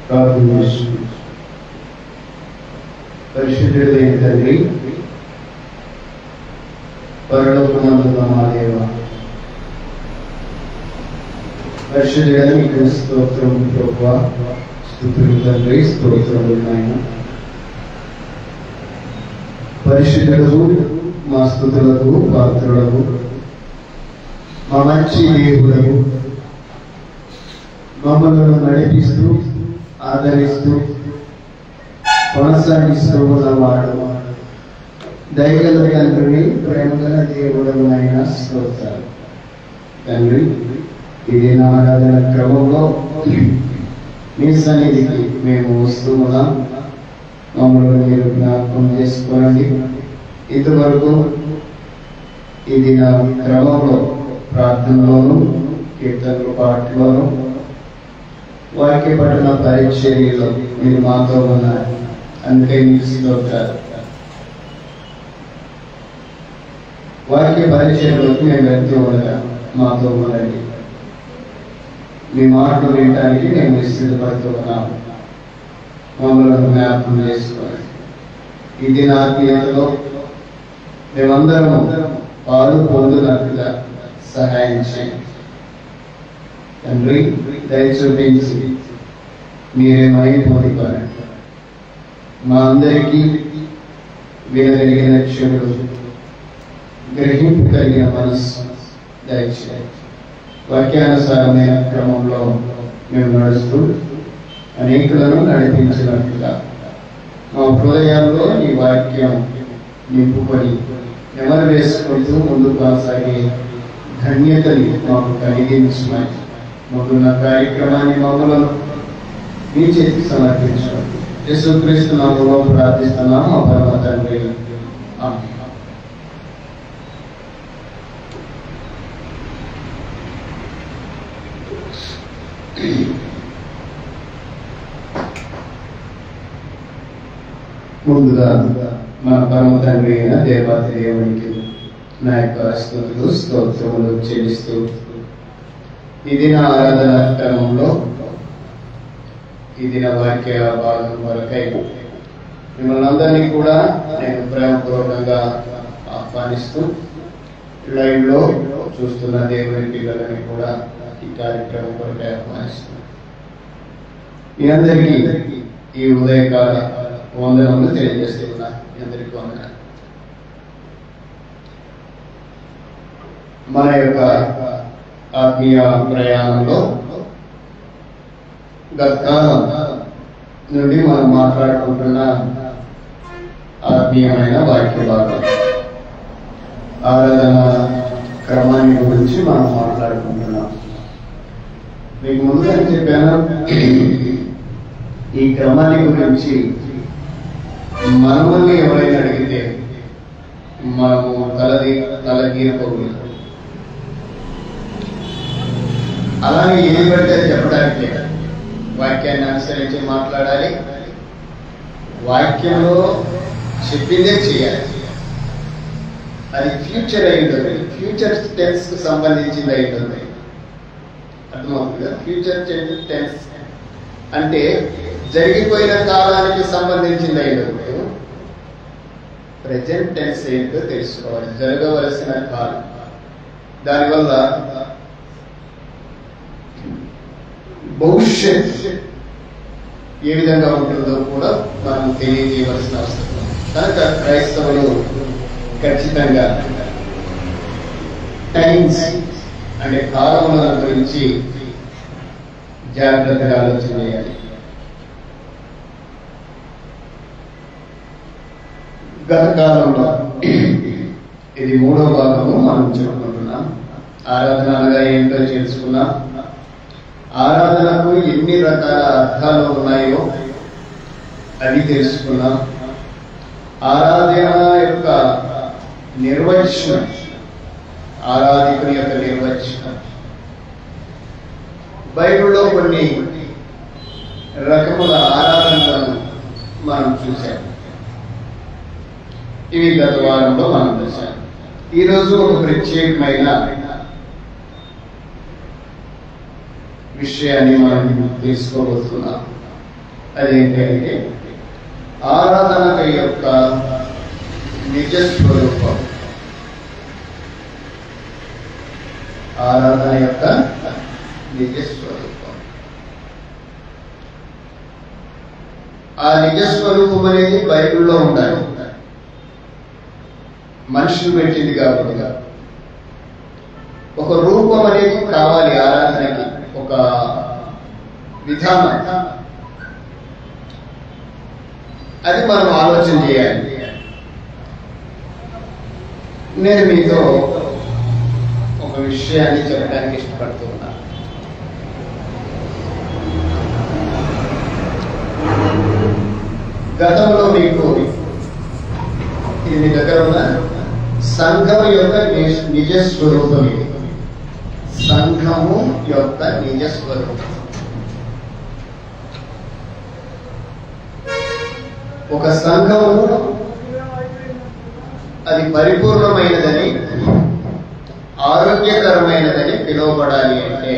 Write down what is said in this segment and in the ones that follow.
ప్రార్థన చేస్తున్నాం. పరిశుద్ధుడైన తండ్రి, పరలోకమందున్న మా దేవ, పరిశుద్ధుడైన మీకు స్తోత్రం ప్రభువా, స్తుతులు తండ్రి, స్తోత్రములు నాయన. పరిశుద్ధులకు మా స్తుతులకు పాత్రులకు, మా మంచి దేవులకు, మమ్మల్ని నడిపిస్తూ ఆదరిస్తూ కొనసాగిస్తూ ఉన్నవాడు దయగల తండ్రి, ప్రేమగల దేవుడు అయిన స్తోత్రాలు తండ్రి. ఇది నా ఆరాధన క్రమంలో మీ సన్నిధికి మేము వస్తూ ఉన్నాం. మమ్మల్ని మీరు జ్ఞాపకం చేసుకోండి. ఇంతవరకు ఇది నా క్రమంలో ప్రార్థనలోను, కీర్తనల పాటలోను, వాక్య పఠన పరిచర్యలో మీరు మాతో ఉన్నారు. అందుకే మీకు స్తోత్రాలు. వాక్య పరిచర్యలోకి మేము వెళ్తూ ఉండగా మాతో ఉండండి. మీ మాటలు వినడానికి మేము సిద్ధపడుతూ ఉన్నాము. మమ్మల్ని జ్ఞాపకం చేసుకోండి. ఇది నా ఆత్మీయతలో మేమందరం పాలు పొందునట్లుగా సహాయం చేయండి తండ్రి. దయ చూపించి మీరే మైపోయిపోయారు. మా అందరికీ వినగలిగిన చెవులు, గ్రహింపు కలిగిన మనస్సు దయచేయండి. వాక్యానుసారమైన క్రమంలో మేము నడుస్తూ అనేకులను నడిపించినట్లుగా మా హృదయాల్లో ఈ వాక్యం నింపుకొని నెమరు వేసుకుంటూ ముందుకు కొనసాగే ధన్యతని మాకు కలిగించమని ముందున్న కార్యక్రమాన్ని మమ్మలను మీ చేతికి సమర్పించడం యేసుక్రీస్తు నామములో ప్రార్థిస్తున్నాం మా పరమ తండ్రి. ఆమేన్. ముందుగా మన పరమ తండ్రి అయిన దేవాతి దేవునికి నా యొక్క స్తుతులు స్తోత్రములు చెల్లిస్తూ ఇది నా ఆరాధన క్రమంలో ఇది నా వాక్య భాగం వరకై మిమ్మల్ని అందరినీ కూడా నేను ప్రేమపూర్వకంగా ఆహ్వానిస్తూ లైవ్ లో చూస్తున్న దేవుని పిల్లలని కూడా ఈ కార్యక్రమం కొరకై ఆహ్వానిస్తున్నాను. మీ అందరికీ ఈ ఉదయకాల వందనములు తెలియజేస్తున్నారు. మీ అందరికీ వందనాలు. మన యొక్క ఆత్మీయ ప్రయాణంలో గతకాలం నుండి మనం మాట్లాడుకుంటున్న ఆత్మీయమైన వాక్య భాగం ఆరాధన క్రమాన్ని గురించి మనం మాట్లాడుకుంటున్నాం. మీకు ముందుగా చెప్పాను, ఈ క్రమాన్ని గురించి మనల్ని ఎవరైనా అడిగితే మనము తలగీరపోకూడదు. అలాగే ఏం పడితే చెప్పడానికి వాక్యాన్ని అనుసరించి మాట్లాడాలి. వాక్యంలో చెప్పిందే చేయాలి. అది ఫ్యూచర్ అయి ఉంటుంది, ఫ్యూచర్ టెన్స్ కు సంబంధించింది అయి ఉంటుంది. అర్థమవుతుంది కదా? ఫ్యూచర్ టెన్స్ అంటే జరిగిపోయిన కాలానికి సంబంధించింది అయి ఉంటుంది. ప్రెజెంట్ టెన్స్ ఏంటో తెలుసుకోవాలి, జరగవలసిన కాలం. దానివల్ల భవిష్యత్ ఏ విధంగా ఉంటుందో కూడా మనం తెలియజేయవలసిన అవసరం ఉంది. కనుక క్రైస్తవులు ఖచ్చితంగా టైమ్స్ అంటే కాలముల గురించి జాగ్రత్తగా ఆలోచన చేయాలి. గత కాలంలో ఇది 3వ భాగము మనం చెప్పుకుంటున్నాం. ఆరాధన అనగా ఏంటో తెలుసుకున్నాం. ఆరాధనకు ఎన్ని రకాల అర్థాలు ఉన్నాయో అవి తెలుసుకున్నాం. ఆరాధన యొక్క నిర్వచనం, ఆరాధికుని యొక్క నిర్వచనం, బైబిల్లో కొన్ని రకముల ఆరాధనలను మనం చూసాం. ఇవి గత వారంలో మనం చూసాం. ఈరోజు ఒక ప్రత్యేకమైన విషయాన్ని మనం తెలుసుకోబోతున్నాం. అదేంటంటే ఆరాధన యొక్క నిజస్వరూపం. ఆరాధన యొక్క నిజస్వరూపం. ఆ నిజస్వరూపం అనేది బైబిల్లో ఉండాలి. మనుషులు పెట్టింది కాకుండా ఒక రూపం అనేది కావాలి ఆరాధనకి, ఒక విధానం. అది మనం ఆలోచన చేయాలి. నేను మీతో ఒక విషయాన్ని చెప్పడానికి ఇష్టపడుతున్నా. గతంలో మీకు ఇది మీ దగ్గర ఉన్న సంఘం యొక్క నిజస్వరూపం. ఇది సంఘము యొక్క నిజస్వరూపం. ఒక సంఘము అది పరిపూర్ణమైనదని, ఆరోగ్యకరమైనదని పిలువబడాలి అంటే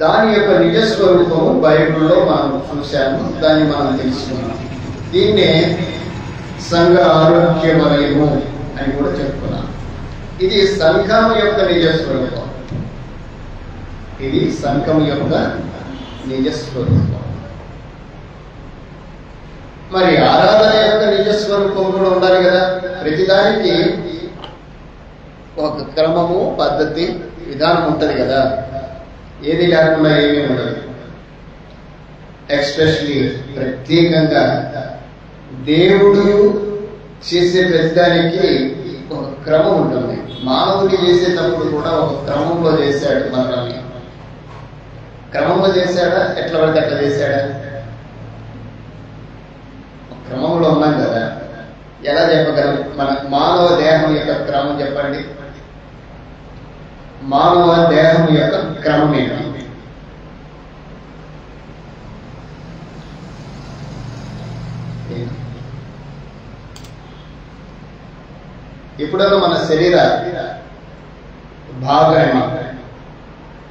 దాని యొక్క నిజస్వరూపము బైబిల్లో మనం చూశాము, దాన్ని మనం తెలుసుకున్నాం. దీన్నే సంఘ ఆరోగ్య వలయము అని కూడా చెప్పుకున్నాం. ఇది సంఘం యొక్క నిజస్వరూపం. ఇది సంఘం యొక్క నిజస్వరూపం. మరి ఆరాధన యొక్క నిజస్వరూపం కూడా ఉండాలి కదా. ప్రతిదానికి ఒక క్రమము, పద్ధతి, విధానం ఉంటుంది కదా. ఏది లేకుండా ఏమీ ఉండదు. ఎక్స్పెషలీ ప్రత్యేకంగా దేవుడు చేసే ప్రతిదానికి ఒక క్రమం ఉంటుంది. మానవుని చేసేటప్పుడు కూడా ఒక క్రమంలో చేశాడు. మనల్ని క్రమంలో చేశాడా, ఎట్లా పడితే అట్లా చేశాడా? క్రమంలో ఉన్నాం కదా. ఎలా చెప్పగలం? మన మానవ దేహం యొక్క క్రమం చెప్పండి. మానవ దేహం యొక్క క్రమం ఏంటి? ఎప్పుడైనా మన శరీర భాగాన్ని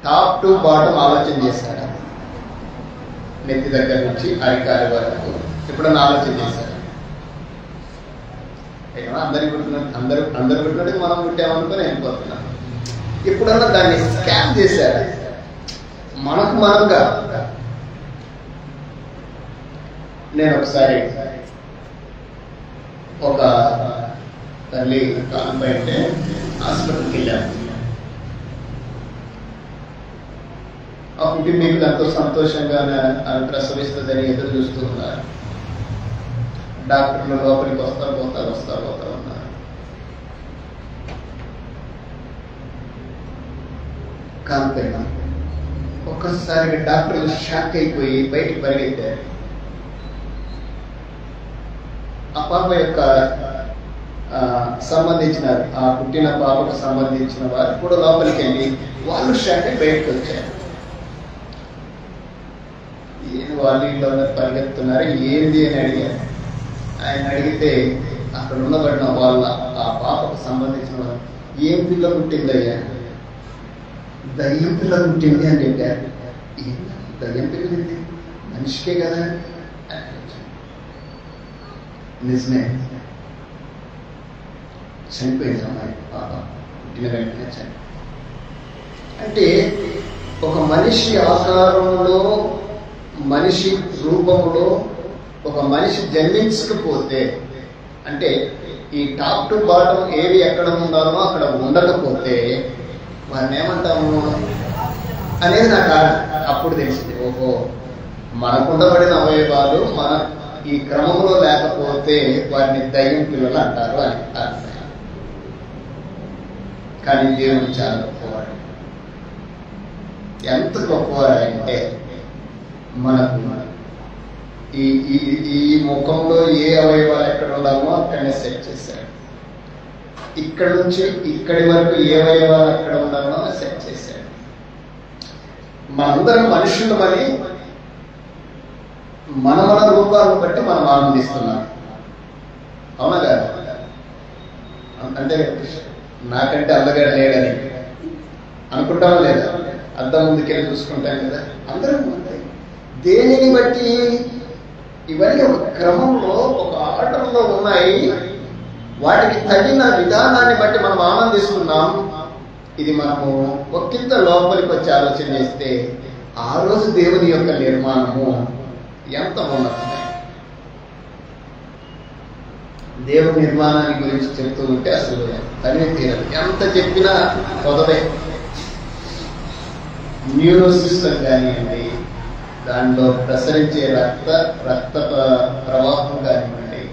టాప్ టు బాటం ఆలోచన చేశారా? నెత్తి దగ్గర నుంచి అరికాలి వరకు ఎప్పుడన్నా ఆలోచన చేశారా? అందరికి పుట్టినట్టు అందరు పుట్టినట్టు మనం పుట్టామనుకుని వెళ్ళిపోతున్నాం. ఎప్పుడన్నా దాన్ని స్కాన్ చేశారా? మనకు మనంగా. నేను ఒకసారి ఒక తల్లి కాలంపై అంటే హాస్పిటల్కి వెళ్ళాను. ఆ కుటుంబీకులు ఎంతో సంతోషంగా ప్రసవిస్తుందని ఎదురు చూస్తూ ఉన్నారు. డాక్టర్లు లోపలికి వస్తా ఉన్నారు. కాంపైనా ఒక్కసారిగా డాక్టర్లు షాక్ అయిపోయి బయటికి పరిగెత్తారు. ఆ పాప యొక్క సంబంధించిన, ఆ పుట్టిన పాపకు సంబంధించిన వారు కూడా లోపలికి వెళ్ళి వాళ్ళు షాక్ అయి బయటకు వచ్చారు. ఏది వాళ్ళు ఇంట్లో పరిగెత్తున్నారు, ఏంది అని అడిగారు. ఆయన అడిగితే అక్కడ ఉండబడిన వాళ్ళ ఆ పాపకు సంబంధించిన వాళ్ళు, ఏం పిల్ల పుట్టిందయ్యా? దయ్యం పిల్ల పుట్టింది అని చెప్పారు. దయ్యం పిల్లింది మనిషికే కదా. నిజమే, చనిపోయింది అమ్మాయి పాప, పుట్టిన వెంటనే చనిపోయింది. అంటే ఒక మనిషి ఆకారంలో, మనిషి రూపంలో ఒక మనిషి జన్మించకపోతే, అంటే ఈ టాప్ టు బాటం ఏవి ఎక్కడ ఉండాలో అక్కడ ఉండకపోతే వారిని ఏమంటాము అనేది నాకు అప్పుడు తెలిసింది. ఓహో, మనకుండబడిన అవయవాలు మన ఈ క్రమంలో లేకపోతే వారిని దయ్యం పిల్లలు అంటారు అని అర్థం. కానీ దేవుడు చాలా గొప్పవాడు. ఎంత గొప్పవాడు అంటే మనకు ఈ ముఖంలో ఏ అవయవాలు ఎక్కడ ఉండాలో అక్కడనే సెట్ చేశాడు. ఇక్కడ నుంచి ఇక్కడి వరకు ఏ అవయవాలు ఎక్కడ ఉండాలో సెట్ చేశాడు. మనందరం మనుషులమని మన రూపాలను బట్టి మనం ఆనందిస్తున్నాం. అవునా కాదు? అంటే నాకంటే అందగాడు లేడని అనుకుంటామా లేదా? అద్దం ముందుకెళ్ళి చూసుకుంటాం కదా. అందరం ఉంటాయి. దేనిని బట్టి? ఇవన్నీ ఒక క్రమంలో, ఒక ఆర్డర్లో ఉన్నాయి. వాటికి తగిన విధానాన్ని బట్టి మనం ఆనందిస్తున్నాం. ఇది మనము ఒక్కింత లోపలికి వచ్చి ఆలోచన చేస్తే ఆ రోజు దేవుని యొక్క నిర్మాణము ఎంత ఉన్నతమే. దేవుని నిర్మాణాన్ని గురించి చెప్తూ ఉంటే అసలు తనే తీరదు. ఎంత చెప్పినా కొదవే. న్యూరో సిస్టమ్ కానివ్వండి, దాంట్లో ప్రసరించే రక్త ప్రవాహం కానివ్వండి,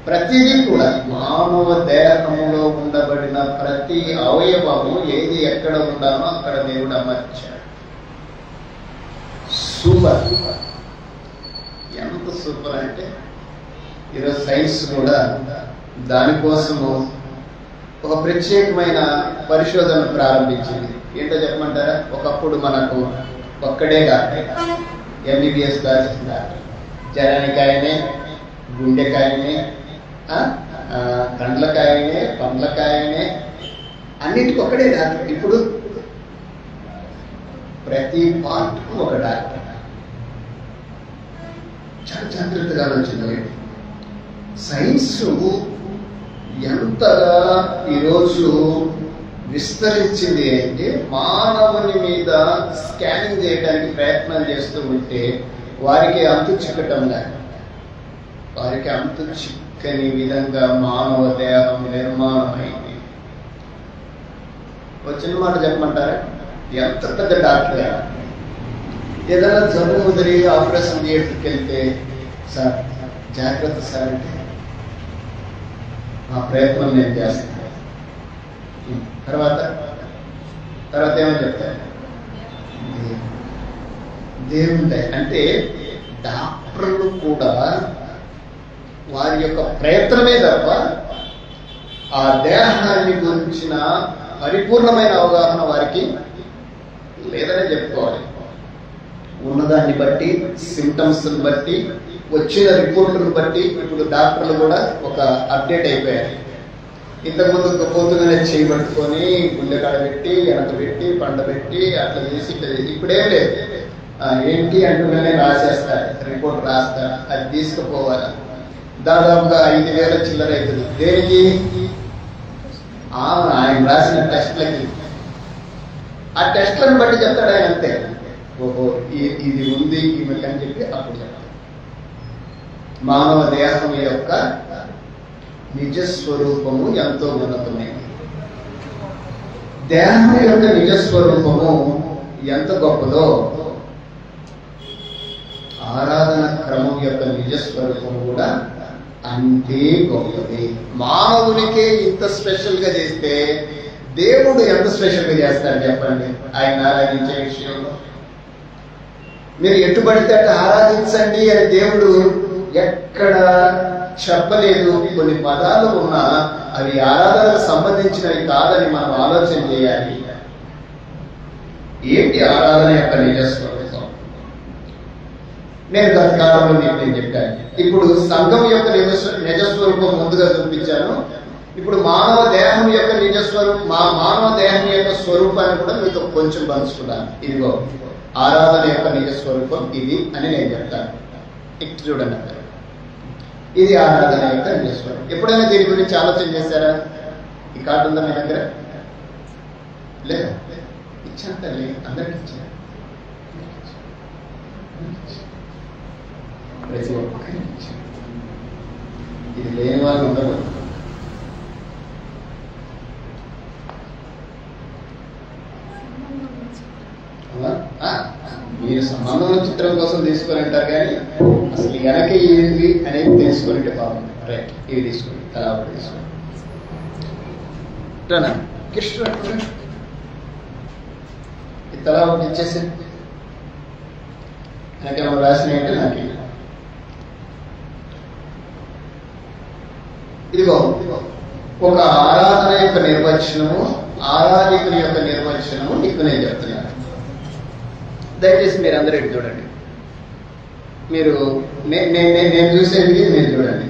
ప్రతిదీ కూడా మానవ దేహంలో ఉండబడిన ప్రతి అవయవము ఏది ఎక్కడ ఉండాలో అక్కడ దేవుడు అమర్చాడు. సూపర్. ఎంత సూపర్ అంటే ఈరోజు సైన్స్ కూడా దానికోసము ఒక ప్రత్యేకమైన పరిశోధన ప్రారంభించింది. ఏంటో చెప్పమంటారా? ఒకప్పుడు మనకు ఒక్కడే డాక్టర్, ఎంబీబీఎస్ డాక్టర్, జనానికాయనే, గుండెకాయనే, కండ్లకాయనే, పండ్లకాయనే, అన్నిటికీ ఒక్కడే డాక్టర్. ఇప్పుడు ప్రతి పార్ట్కు ఒక డాక్టర్. చాలా జాగ్రత్తగా వచ్చింది. సైన్స్ ఎంతగా ఈరోజు విస్తరించింది అంటే మానవుని మీద స్కానింగ్ చేయడానికి ప్రయత్నం చేస్తూ ఉంటే వారికి అంతు చిక్కటంగా, వారికి అంతు చిక్కని విధంగా మానవ దేహం నిర్మాణమైంది. ఒక చిన్న మాట చెప్పమంటారా? ఎంత పెద్ద డాక్టర్ ఏదైనా జబ్బు ముదిరి ఆపరేషన్ థియేటర్కి వెళ్తే, సార్ జాగ్రత్త సార్ అంటే, ఆ ప్రయత్నం నేను చేస్తాను. తర్వాత ఏమని చెప్తాను? దేవుంటాయి అంటే డాక్టర్లు కూడా వారి యొక్క ప్రయత్నమే తప్ప ఆ దేహాన్ని గురించిన పరిపూర్ణమైన అవగాహన వారికి లేదనే చెప్పుకోవాలి. ఉన్నదాన్ని బట్టి, సిమ్టమ్స్ని బట్టి, వచ్చిన రిపోర్టును బట్టి ఇప్పుడు డాక్టర్లు కూడా ఒక అప్డేట్ అయిపోయారు. ఇంతకుముందు పొద్దుగానే చేయి పట్టుకొని గుండె కాడ పెట్టి, వెనక పెట్టి, పండ పెట్టి, అట్లా చేసి ఇప్పుడేం లేదు. ఏంటి అంటూనే రాసేస్తారు, రిపోర్ట్ రాస్తారు, అది తీసుకుపోవాలి. దాదాపుగా 5,000 చిల్లర అవుతుంది. దేనికి? ఆయన రాసిన టెస్ట్లకి. ఆ టెస్ట్లను బట్టి చెప్తాడు ఆయన అంతే. ఓహో ఇది ఉంది ఈమెకి అని చెప్పి అప్పుడు చెప్తాడు. మానవ దేహం యొక్క నిజస్వరూపము ఎంతో ఉన్నతమైనది. దేహం యొక్క నిజస్వరూపము ఎంత గొప్పదో ఆరాధన క్రమం యొక్క నిజస్వరూపము కూడా అంతే గొప్పది. మానవునికే ఇంత స్పెషల్ గా చేస్తే దేవుడు ఎంత స్పెషల్ గా చేస్తాడు చెప్పండి. ఆయన ఆరాధించే విషయంలో మీరు ఎట్టుబడితే అట్లా ఆరాధించండి అని దేవుడు ఎక్కడ చెప్పలేదు. కొన్ని పదాలు ఉన్నా అవి ఆరాధనకు సంబంధించినవి కాదని మనం ఆలోచన చేయాలి. ఏంటి ఆరాధన యొక్క నిజస్వరూపం? నేను గత కాలంలో నేను చెప్పాను. ఇప్పుడు సంఘం యొక్క నిజస్వరూపం ముందుగా చూపించాను. ఇప్పుడు మానవ దేహం యొక్క నిజస్వరూపం, మానవ దేహం యొక్క స్వరూపాన్ని కూడా మీతో కొంచెం పంచుకున్నాను. ఇదిగో ఆరాధన యొక్క నిజస్వరూపం ఇది అని నేను చెప్తాను. ఇక్కడ చూడండి, ఇది ఆరాధన యొక్క నిజస్వరూపం. ఎప్పుడైనా దీని గురించి ఆలోచన చేశారా? ఈ కార్డు ఉందా మీ దగ్గర? లేదా? ఇచ్చాను తల్లి, అందరికి ఇచ్చాను. ప్రతి ఒక్కరికి ఇచ్చాను. ఇది లేని వాళ్ళు ఉండదు. మీరు సంబంధంలో చిత్రం కోసం తీసుకొని ఉంటారు కానీ అసలు వెనక ఏంటి అనేది తెలుసుకుంటే బాగుంది. రైట్, ఇవి తీసుకోండి, తలా ఒకటి తీసుకోండి. కృష్ణ ఈ తలా ఒకటి ఇచ్చేసి నాకేమో రాసినాయంటే నాకు ఇదిగో ఒక ఆరాధన యొక్క నిర్వచనము, ఆరాధికుని యొక్క నిర్వచనము నీకు నేను చెప్తున్నాను. దయచేసి మీరు అందరూ ఇటు చూడండి. మీరు నేను చూసేది మీరు చూడండి.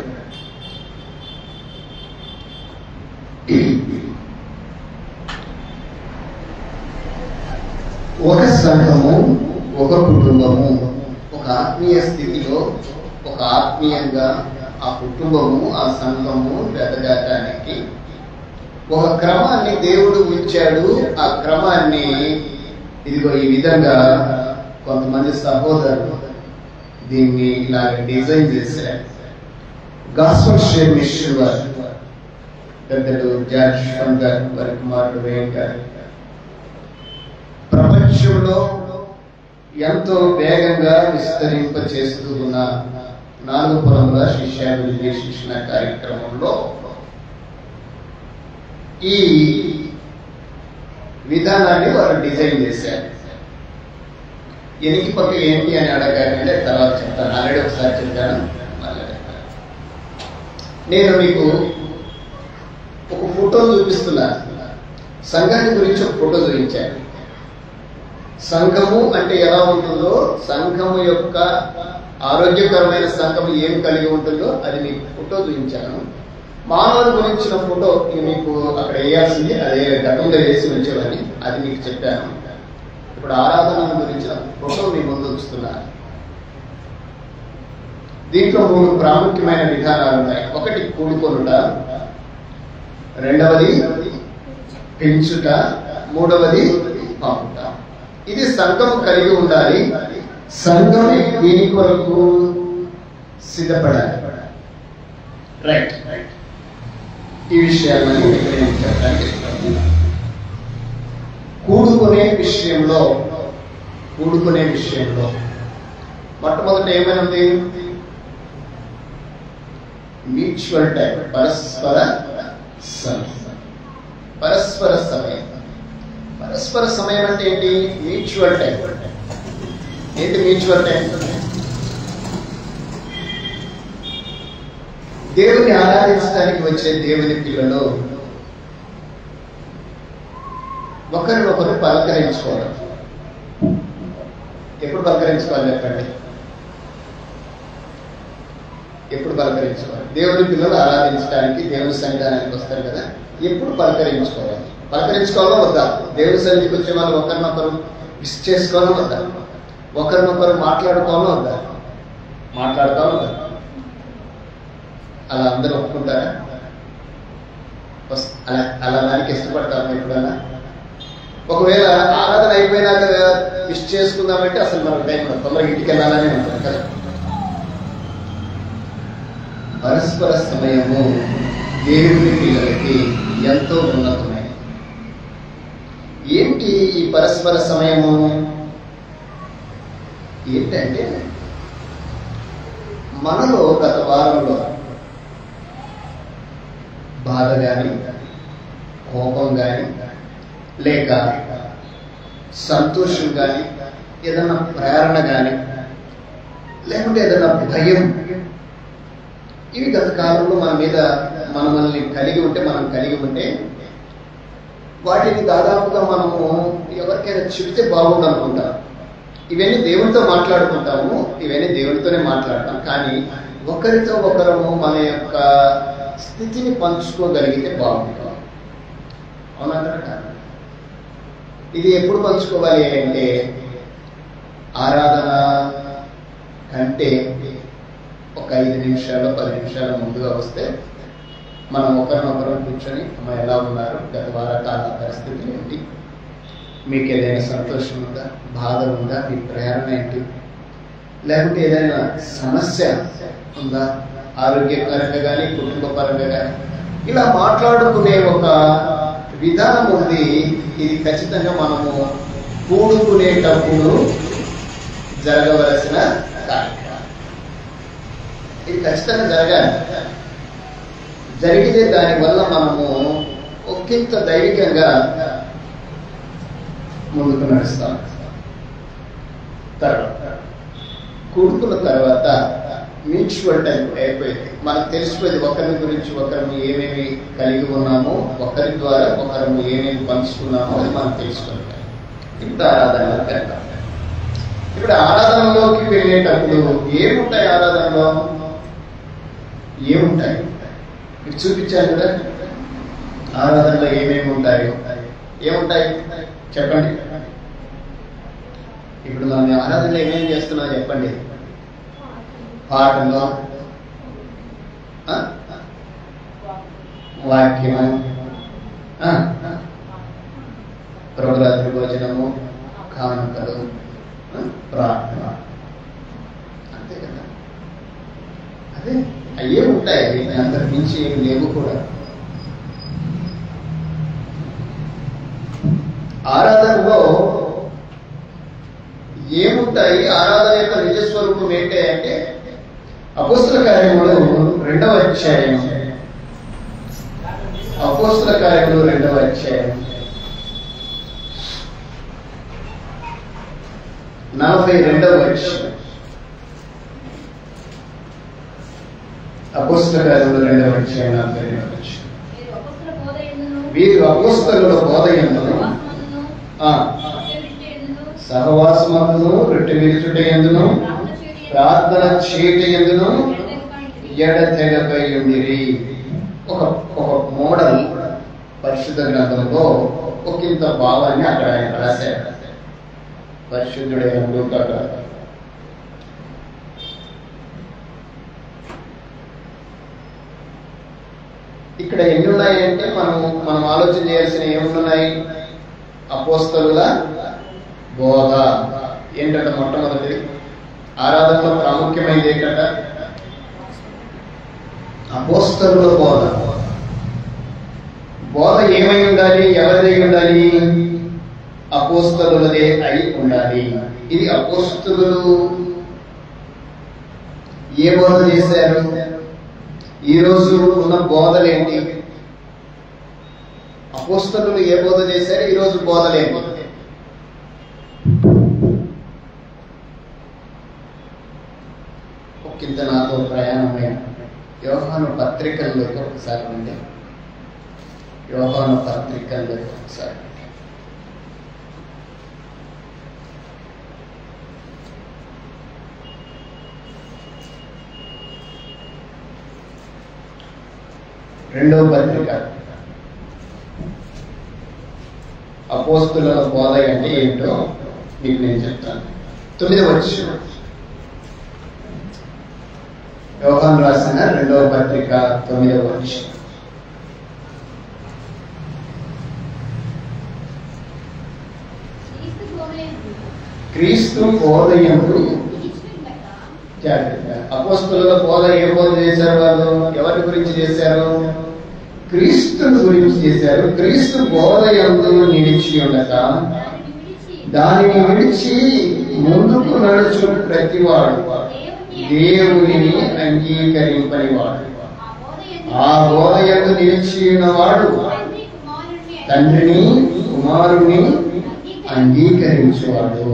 ఒక సంఘము, ఒక కుటుంబము, ఒక ఆత్మీయ స్థితిలో, ఒక ఆత్మీయంగా ఆ కుటుంబము, ఆ సంఘము ఎదగటానికి ఒక క్రమాన్ని దేవుడు ఉంచాడు. ఆ క్రమాన్ని ఇదిగో ఈ విధంగా కొంతమంది సహోదరులు దీన్ని ఇలా డిజైన్ చేశారు. గాస్పెల్ షేర్ మిషన్ వారు పెద్దలు జార్జ్ ఫంగర్ వారి కుమారుడు వేణ్ గారు ప్రపంచంలో ఎంతో వేగంగా విస్తరింప చేస్తూ ఉన్న 4 పొరముల శిష్యాభివృద్ధి శిక్షణ కార్యక్రమంలో ఈ విధానాన్ని వారు డిజైన్ చేశారు. ఎనికి పక్క ఏంటి అని అడగాలంటే తర్వాత చెప్తాను. ఆల్రెడీ ఒకసారి చెప్పాను. నేను మీకు ఒక ఫోటో చూపిస్తున్నాను. సంఘాన్ని గురించి ఒక ఫోటో చూపించాను. సంఘము అంటే ఎలా ఉంటుందో, సంఘము యొక్క ఆరోగ్యకరమైన సంఘము ఏం కలిగి ఉంటుందో అది మీకు ఫోటో చూపించాను. మానవుని గురించిన ఫోటో మీకు అక్కడ వేయాల్సింది, అదే గతంలో వేసి ఉంచేవని అది మీకు చెప్పాను. ఇప్పుడు ఆరాధన గురించిన ఫోటో మీ ముందు ఉంచుతున్నాను. దీంట్లో 3 ప్రాముఖ్యమైన విధానాలు ఉన్నాయి. ఒకటి కూడుకొనుట, రెండవది పెంచుట, మూడవది పంపుట. ఇది సంఘము కలిగి ఉండాలి. సంఘం దీని కొరకు సిద్ధపడాలి. రైట్, ఈ విషయాలని నేను చెప్పడానికి కూడుకునే విషయంలో మొట్టమొదటి ఏమైనా మ్యూచువల్ టైం, పరస్పర సమయం అంటే ఏంటి? Mutual time. ఏంటి మ్యూచువల్ టైం? దేవుని ఆరాధించడానికి వచ్చే దేవుని పిల్లలు ఒకరినొకరు పలకరించుకోవడం. ఎప్పుడు పలకరించుకోవాలి చెప్పండి? ఎప్పుడు పలకరించుకోవాలి? దేవుని పిల్లలు ఆరాధించడానికి దేవుని సంఘానికి వస్తారు కదా, ఎప్పుడు పలకరించుకోవాలి? పలకరించుకోవాలో వద్దా? దేవుని సన్నిధికి వచ్చే వాళ్ళు ఒకరినొకరు విష్ చేసుకోవాలో వద్దా? ఒకరినొకరు మాట్లాడుకోవాలో వద్దా? మాట్లాడుకోవాలో వద్దా? అలా అందరూ ఒప్పుకుంటారా? అలా దానికి ఇష్టపడతారు ఎప్పుడన్నా? ఒకవేళ ఆరాధన అయిపోయినాక విష్ చేసుకుందామంటే అసలు మనకు టైం తొందరగా ఇంటికి వెళ్ళాలని ఉంటారు కదా. పరస్పర సమయము దేవుని పిల్లలకి ఎంతో ఉన్నతమైనది. ఏంటి ఈ పరస్పర సమయము? ఏంటంటే మనలో గత వారంలో బాధ కానీ, కోపం కానీ, లేక సంతోషం కానీ, ఏదైనా ప్రేరణ కానీ, లేకుంటే ఏదైనా భయం, ఇవి గత కాలంలో మన మీద మనల్ని కలిగి ఉంటే వాటిని దాదాపుగా మనము ఎవరికైనా చెబితే బాగుంది అనుకుంటాం. ఇవన్నీ దేవునితో మాట్లాడుకుంటాము, ఇవన్నీ దేవునితోనే మాట్లాడతాం. కానీ ఒకరితో ఒకరము మన యొక్క స్థితిని పంచుకోగలిగితే బాగుంటాం. అవునంటారా? ఇది ఎప్పుడు పంచుకోవాలి అంటే ఆరాధన కంటే ఒక 5 నిమిషాలు 10 నిమిషాల ముందుగా వస్తే మనం ఒకరినొకరు కూర్చొని అమ్మ ఎలా ఉన్నారు, గత వారకాల పరిస్థితులు ఏంటి, మీకు ఏదైనా సంతోషం ఉందా, బాధ ఉందా, మీ ప్రేరణ ఏంటి, లేకుంటే ఏదైనా సమస్య ఉందా, ఆరోగ్యపరంగా కానీ కుటుంబ పరంగా కానీ, ఇలా మాట్లాడుకునే ఒక విధానం ఉంది. ఇది ఖచ్చితంగా మనము కూడుకునేటప్పుడు జరగవలసిన కార్యక్రమం. ఇది ఖచ్చితంగా జరగాలి. జరిగితే దానివల్ల మనము ఒకంత ధైర్యంగా ముందుకు నడుస్తాం. తర్వాత కూడుకున్న తర్వాత మ్యూచువల్ టైం అయిపోయింది. మనకు తెలిసిపోయింది ఒకరి గురించి ఒకరు ఏమేమి కలిగి ఉన్నామో, ఒకరి ద్వారా ఒకరు ఏమేమి పంచుకున్నామో అది మనకు తెలుసుకుంటాం. ఇప్పుడు ఆరాధనలోకి వెళ్తాం. ఇప్పుడు ఆరాధనలోకి వెళ్ళేటప్పుడు ఏముంటాయి? ఆరాధనలో ఏముంటాయి మీకు చూపించాను కదా. ఆరాధనలో ఏమేమి ఉంటాయో ఏముంటాయి చెప్పండి. ఇప్పుడు మనం ఆరాధనలో ఏమేమి చేస్తున్నామో చెప్పండి. పాటలో వాక్యము, ప్రభురాత్రి భోజనము, కానుకలు, ప్రార్థన, అంతే కదా. అదే అయ్యే ఉంటాయి, అంతకు మించి ఏమి లేవు కూడా. ఆరాధనలో ఏముంటాయి? ఆరాధన యొక్క నిజస్వరూపం ఏంటి అంటే అపోస్తల కార్యములు 2వ అధ్యాయం, అపోస్తల కార్యములు 2వ అధ్యాయం 42వ వచనం. అపోస్తల కార్యములు 2వ అధ్యాయం 42వ వచనం. వీరు అపోస్తలుల బోధ యందును సహవాసమందును రొట్టె విరుచుట యందును ప్రార్థన చేయుట యందును ఎడతెగపై ఉండిరి. ఒక మోడల్ పరిశుద్ధ గ్రంథంలో ఒకంత భావాన్ని అక్కడ ఆయన రాశారు. పరిశుద్ధుడైన లూకా గారు ఇక్కడ ఎన్ని ఉన్నాయంటే మనం ఆలోచన చేయాల్సిన ఏమున్నాయి? అపోస్తలుల బోధ ఏంటంటే మొట్టమొదటిది ఆరాధనలో ప్రాముఖ్యమైనది ఏంటంట? అపోస్తలుల బోధ. బోధ ఏమై ఉండాలి? ఎవరిదై ఉండాలి? అపోస్తలులదే అయి ఉండాలి. ఇది అపోస్తలులు ఏ బోధ చేశారు? ఈ రోజు ఉన్న బోధలేంటి? అపోస్తలులు ఏ బోధ చేశారు? ఈ రోజు బోధలేంటి? ఒకంత నాతో ప్రయాణమైన యోహాను పత్రికల్లోకి ఒకసారి ఉంది. యోహాను పత్రికల్లోకి ఒకసారి రెండవ పత్రిక. అపోస్తలుల బోధ అంటే ఏంటో మీకు నేను చెప్తాను. 9వ వచనం, యోహాను రాసిన 2వ పత్రిక 9వ వచనం. క్రీస్తు బోధయందు జాగ్రత్త. అపోస్తలుల బోధ ఏ బోధ చేశారు? వాళ్ళు ఎవరి గురించి చేశారు? క్రీస్తుని గురించి చేశారు. క్రీస్తు బోధయందు నిలిచి ఉండక దానిని విడిచి ముందుకు నడుచు ప్రతివాడు దేవునిని అంగీకరింపని వాడు. ఆ బోధయందు నిలిచి ఉన్నవాడు తండ్రిని కుమారుని అంగీకరించేవాడు.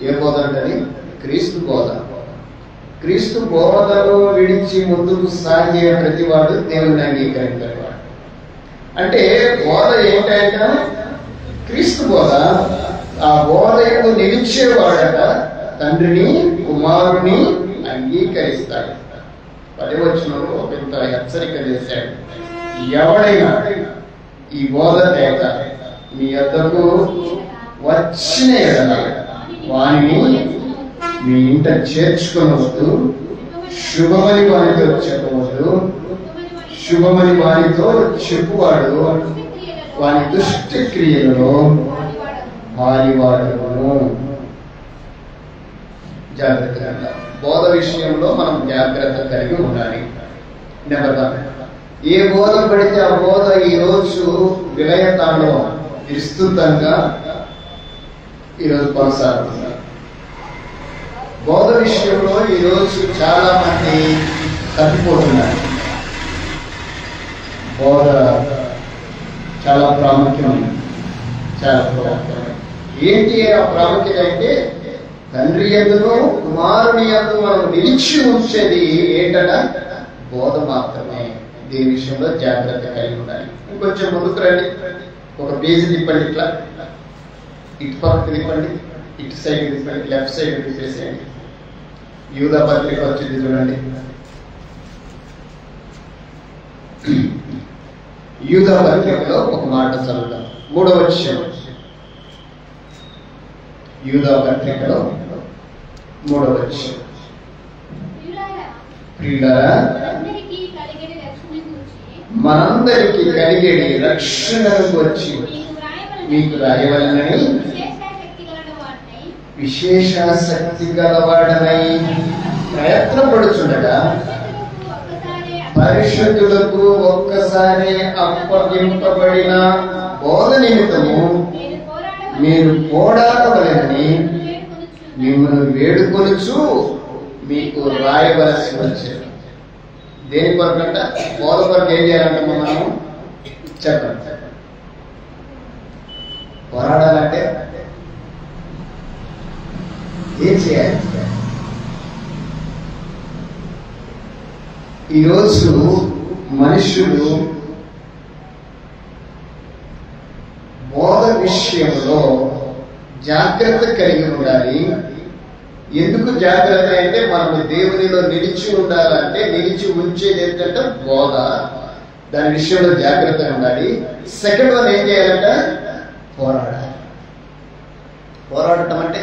ఏ బోధ అంటది? క్రీస్తు బోధ. క్రీస్తు బోధను విడిచి ముందుకు సాగే ప్రతివాడు దేవుని అంగీకరించేవాడు. అంటే బోధ ఏంటంట? క్రీస్తు బోధ. ఆ బోధ యందు నిలిచేవాడట తండ్రిని కుమారుని అంగీకరిస్తాడు. 10వ వచనంలో ఇంత హెచ్చరిక చేశాడు. ఎవడైనా ఈ బోధ తేక మీ యొద్దకు వచ్చిన ఎడల వానిని మీ ఇంట చేర్చుకోవద్దు, శుభమని వానితో చెప్పవద్దు. శుభమని వానితో చెప్పువాడు వాని దుష్ట క్రియలలో పాలివాడును. జాగ్రత్తగా బోధ విషయంలో మనం జాగ్రత్త కలిగి ఉండాలి. నెంబర్ 1, ఏ బోధ పడితే ఆ బోధ ఈరోజు విలయతాలో విస్తృతంగా ఈరోజు కొనసాగుతుంది. బోధ విషయంలో ఈరోజు చాలా మంది తప్పిపోతున్నారు. బోధ చాలా ప్రాముఖ్యమైనది. ఏంటి ఆ ప్రాముఖ్యత అంటే తండ్రి యందును కుమారుని యందు మనం నిలిచి ఉంచేది ఏంటట? బోధ మాత్రమే. దీని విషయంలో జాగ్రత్త కలిగి ఉండాలి. ఇంకొంచెం ముందుకు రండి, ఒక పేజీ తిప్పండి, ఇట్లా ఇటు పక్కకు తిప్పండి, ఇటు సైడ్ తిప్పండి, లెఫ్ట్ సైడ్ తిప్పేసేయండి. యూదా పత్రిక వచ్చింది చూడండి. యూదా పత్రికలో ఒక మాట చదువుతాం. 3వ వచనం. యూదా పత్రికలో 3వ వచనం. ప్రియులారా, మనందరికీ కలిగేది రక్షణను వచ్చి మీకు రాయవలనని విశేషాసక్తి గలవాడనై ప్రయత్నపడుచుండగా పరిశుద్ధులకు ఒక్కసారి అప్పగింపబడిన బోధ నిమిత్తము మీరు పోరాడవలెనని మిమ్మల్ని వేడుకొనుచు మీకు రాయవలసి వచ్చారు. దేని కొరకంట? బోధ కొరకు ఏం చేయాలంటే మనం చెప్పండి. పోరాడాలంటే ఏం చేయాలి? ఈరోజు మనుషులు బోధ విషయంలో జాగ్రత్త కలిగి ఉండాలి. ఎందుకు జాగ్రత్త అంటే మనం దేవునిలో నిలిచి ఉండాలంటే, నిలిచి ఉంచేది ఏంటంటే బోధ. దాని విషయంలో జాగ్రత్తగా ఉండాలి. సెకండ్ వన్ ఏం చేయాలంట? పోరాడాలి. పోరాడటం అంటే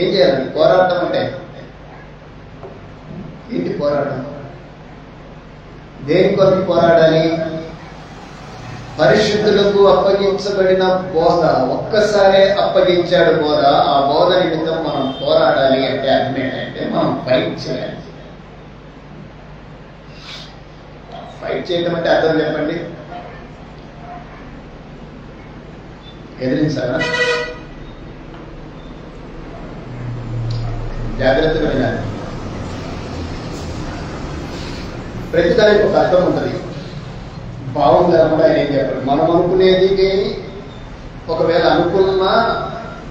ఏం చేయాలి? పోరాటం అంటే ఏంటి? పోరాటం దేని కొరకు పోరాడాలి? పరిశుద్ధులకు అప్పగించబడిన బోధ, ఒక్కసారే అప్పగించాడు బోధ. ఆ బోధ నిమిత్తం మనం పోరాడాలి అంటే అర్థం ఏంటంటే మనం ఫైట్ చేయాలి. ఫైట్ చేయడం అంటే అర్థం చెప్పండి. ఎదిరించాలా? జాగ్రత్తగా వినాలి. ప్రతిదానికి ఒక అర్థం ఉంటుంది. బాగుంది కూడా ఆయన ఏం చెప్పారు. మనం అనుకునేది ఒకవేళ అనుకున్నా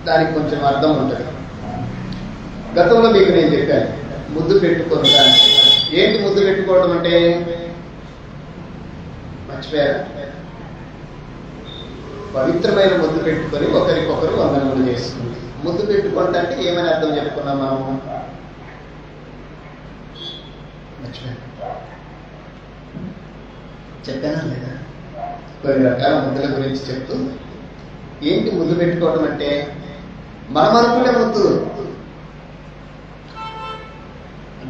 దానికి కొంచెం అర్థం ఉంటుంది. గతంలో మీకు నేను చెప్పాను ముద్దు పెట్టుకోవడం. ఏంటి ముద్దు పెట్టుకోవడం అంటే? మర్చిపోయారా? పవిత్రమైన ముద్దు పెట్టుకొని ఒకరికొకరు వందనములు చేసుకుంది. ముద్దు పెట్టుకుంటే అంటే ఏమని అర్థం చెప్పుకున్నాం మనము? మర్చిపోయాను. చెప్పానా లేదా? కొన్ని రకాల ముద్దుల గురించి చెప్తూ ఏంటి ముద్దు పెట్టుకోవడం అంటే? మనం అనుకునే ముద్దు.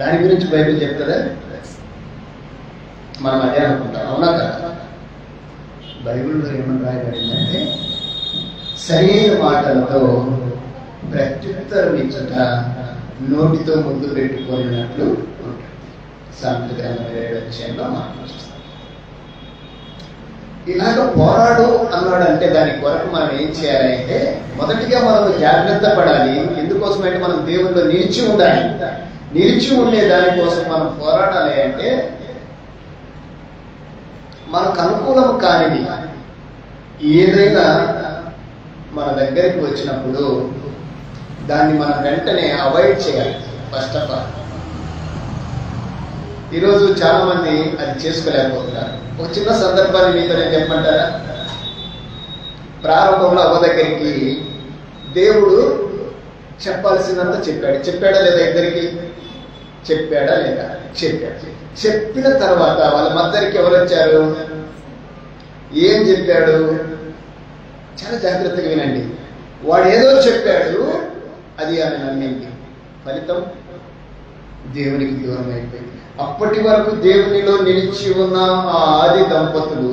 దాని గురించి బైబిల్ చెప్తుందా? మనం అదే అనుకుంటాం. అవునా కదా? బైబిల్లో ఏమని రాయబడిందంటే సరైన మాటలతో ప్రత్యుత్తరం ఇచ్చుట నోటితో ముద్దు పెట్టుకున్నట్లు ఉంటుంది. సామెతల గ్రంథం 27వ అధ్యాయంలో మాట్లాడుతాం. ఇలాగ పోరాడు అన్నాడంటే దాని కొరకు మనం ఏం చేయాలంటే మొదటిగా మనం జాగ్రత్త పడాలి. ఎందుకోసమంటే మనం దేవుల్లో నిలిచి ఉండాలి. నిలిచి ఉండే దానికోసం మనం పోరాడాలి. అంటే మనకు అనుకూలం కానిది ఏదైనా మన దగ్గరికి వచ్చినప్పుడు దాన్ని మనం వెంటనే అవాయిడ్ చేయాలి. ఫస్ట్ ఆఫ్ ఆల్ ఈరోజు చాలా మంది అది చేసుకోలేకపోతున్నారు. ఒక చిన్న సందర్భాన్ని మీతో నేను చెప్పమంటారా? ప్రారంభంలో అవ్వ దగ్గరికి దేవుడు చెప్పాల్సినంత చెప్పాడా లేదా? ఇద్దరికి చెప్పాడా లేదా? చెప్పాడు. చెప్పిన తర్వాత వాళ్ళ మద్దరికి ఎవరు వచ్చారు? ఏం చెప్పాడు? చాలా జాగ్రత్తగా వినండి. వాడు ఏదో చెప్పాడు, అది ఆమె నమ్మింది. ఫలితం దేవునికి దూరం అయిపోయింది. అప్పటి వరకు దేవునిలో నిలిచి ఉన్న ఆ ఆది దంపతులు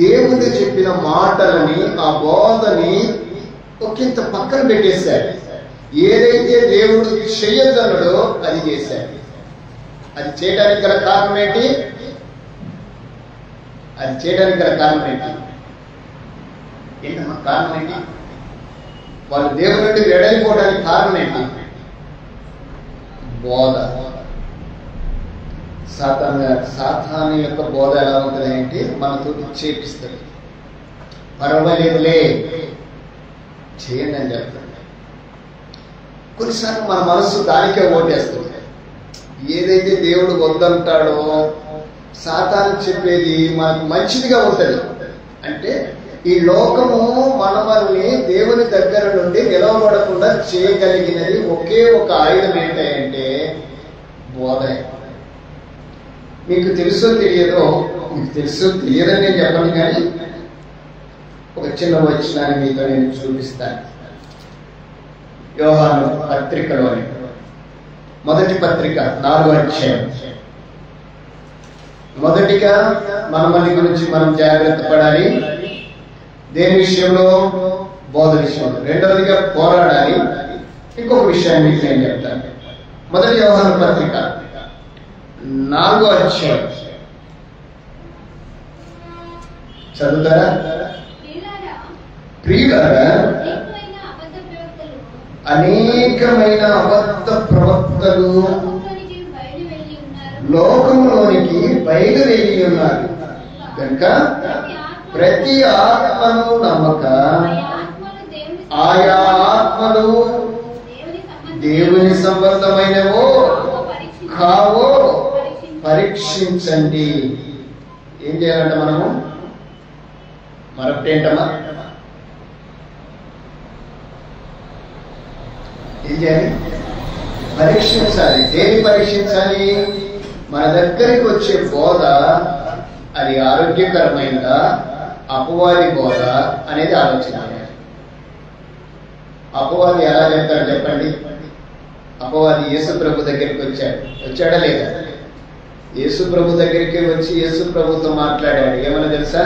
దేవుడు చెప్పిన మాటలని, ఆ బోధని ఒకంత పక్కన పెట్టేశారు. ఏదైతే దేవుడు చెయ్యొద్దన్నాడో అది చేశారు. అది చేయడానికి గల కారణం ఏంటి? ఏంటమ్మా కారణం ఏంటి? వాళ్ళు దేవుడి నుండి వెడలిపోవడానికి కారణం ఏంటి? బోధ. సాతాను యొక్క బోధ ఎలా ఉంటుంది అంటే మనతో చేపిస్తుంది. పర్వాలేదులే చేయండి అని చెప్తుంది. కొన్నిసార్లు మన మనస్సు దానికే ఓటేస్తుంది. ఏదైతే దేవుడు వద్దంటాడో సాతాను చెప్పేది మనకు మంచిదిగా ఉంటుంది. అంటే ఈ లోకము మనల్ని దేవుని దగ్గర నుండి నిలవబడకుండా చేయగలిగినది ఒకే ఒక ఆయుధం ఏంటంటే బోధ. మీకు తెలుసో తెలియదో, మీకు తెలుసో తెలియదని నేను చెప్పను, కానీ ఒక చిన్న వచనాన్ని మీతో నేను చూపిస్తాను. యోహాను పత్రికలోని మొదటి పత్రిక 4వ అధ్యాయం. మొదటిగా మన గురించి మనం జాగ్రత్త పడాలి. దేని విషయంలో? బోధ విషయంలో. రెండవదిగా పోరాడాలి. ఇంకొక విషయాన్ని మీకు నేను చెప్తాను. మొదటి యోహాను పత్రిక 4వ అధ్యాయం చదువుతారా? ప్రియులారా, అనేకమైన అబద్ధ ప్రవక్తలు లోకంలోనికి బయలువెళ్ళి ఉన్నారు కనుక ప్రతి ఆత్మను నమ్మక ఆయా ఆత్మలు దేవుని సంబంధమైనవో కావో పరీక్షించండి. ఏం చేయాలంట మనము? మరొకటేంటమ్మా? ఏం చేయాలి? పరీక్షించాలి. దేని పరీక్షించాలి? మన దగ్గరికి వచ్చే బోధ అది ఆరోగ్యకరమైందా, అపవాది బోధ అనేది ఆలోచించాలి. అపవాది ఎలా చెప్తాడు చెప్పండి? అపవాది యేసు ప్రభు దగ్గరికి వచ్చాడా లేదా? యేసు ప్రభు దగ్గరికి వచ్చి యేసు ప్రభుతో మాట్లాడాడు. ఏమన్నా తెలుసా?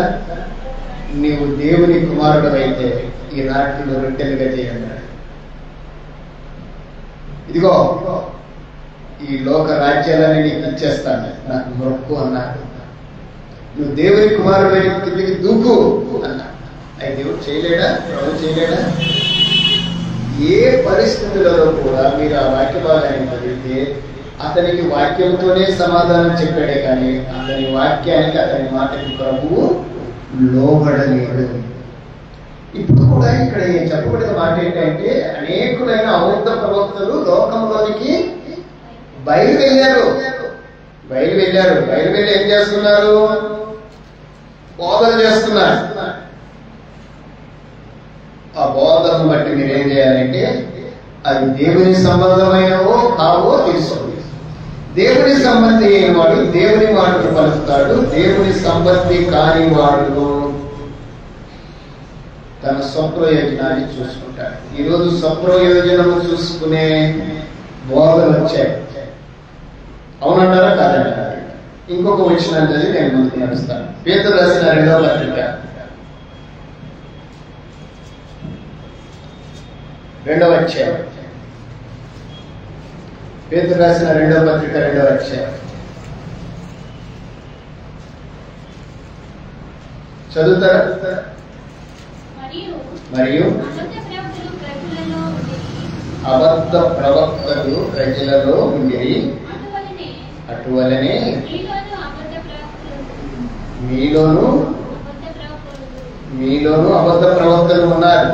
నీవు దేవుని కుమారుడు అయితే ఈ రాత్రులు రొట్టెలుగా చేయండి. ఇదిగో ఈ లోక రాజ్యాలని నీకు ఇచ్చేస్తాను, నాకు మొక్కు అన్నాడు. నువ్వు దేవుని కుమారుడు కిందికి దూకు అన్నా. అది దేవుడు చేయలేడా? ప్రభు చేయలేడా? ఏ పరిస్థితులలో కూడా మీరు ఆ వాక్య భాగాన్ని చదివితే అతనికి వాక్యంతోనే సమాధానం చెప్పాడే కానీ అతని వాక్యానికి, అతని మాటకి ప్రభువు లోబడలేడు. ఇప్పుడు కూడా ఇక్కడ చెప్పబడిన మాట ఏంటంటే అనేకులైన అబద్ధ ప్రవక్తలు లోకంలోనికి బయలువెళ్ళారు. బయలువెళ్ళి ఏం చేస్తున్నారు? బోధన చేస్తున్నారు. ఆ బోధనను బట్టి మీరేం చేయాలంటే అది దేవుని సంబంధమైనవో కావో తెలుసుకోండి. దేవుని సంబంధి అయిన వాడు దేవుని మాటలు పలుకుతాడు. దేవుని సంబంధి కాని వాడు తన స్వప్రయోజనాన్ని చూసుకుంటాడు. ఈరోజు స్వప్రయోజనము చూసుకునే బోధలు వచ్చాయి. అవునంటారా కాదంటారా? ఇంకొక వచనాన్ని నేను ముందుకు నడుస్తాను. పేతురు రాసిన 2వ పత్రిక 2వ అధ్యాయం. పేతురు రాసిన 2వ పత్రిక 2వ అధ్యాయం చదువుతారా? మరియు అబద్ధ ప్రవక్తలు ప్రజలలో ఉండి అటువలనే మీలోను అబద్ధ ప్రవక్తలు ఉన్నారు.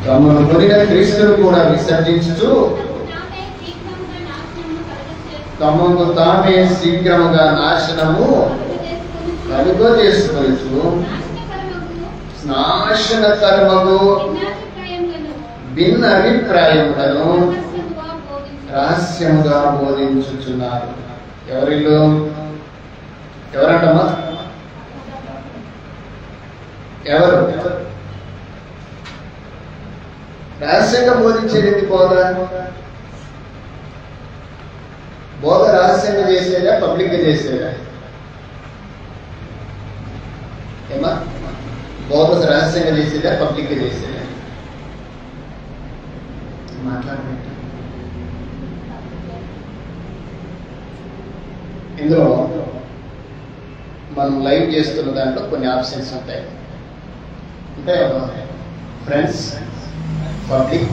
తమను కొనిన క్రీస్తును కూడా విసర్జించుచు తమకు తామే శీఘ్రముగా నాశనము కలుగో చేసుకోవచ్చు. నాశనకరమగు భిన్న అభిప్రాయములను రహస్యముగా బోధించుచున్నారు. ఎవరంటమ్మా? ఎవరు రహస్యంగా బోధించేది? బోధ రహస్యంగా చేసేదా, పబ్లిక్ గా చేసేదా? ఏమా? బోధ రహస్యంగా చేసేదా, పబ్లిక్ గా చేసేదా? మాట్లాడండి. ఇందులో మనం లైవ్ చేస్తున్న దాంట్లో కొన్ని ఆప్షన్స్ ఉంటాయి. అంటే ఫ్రెండ్స్, పబ్లిక్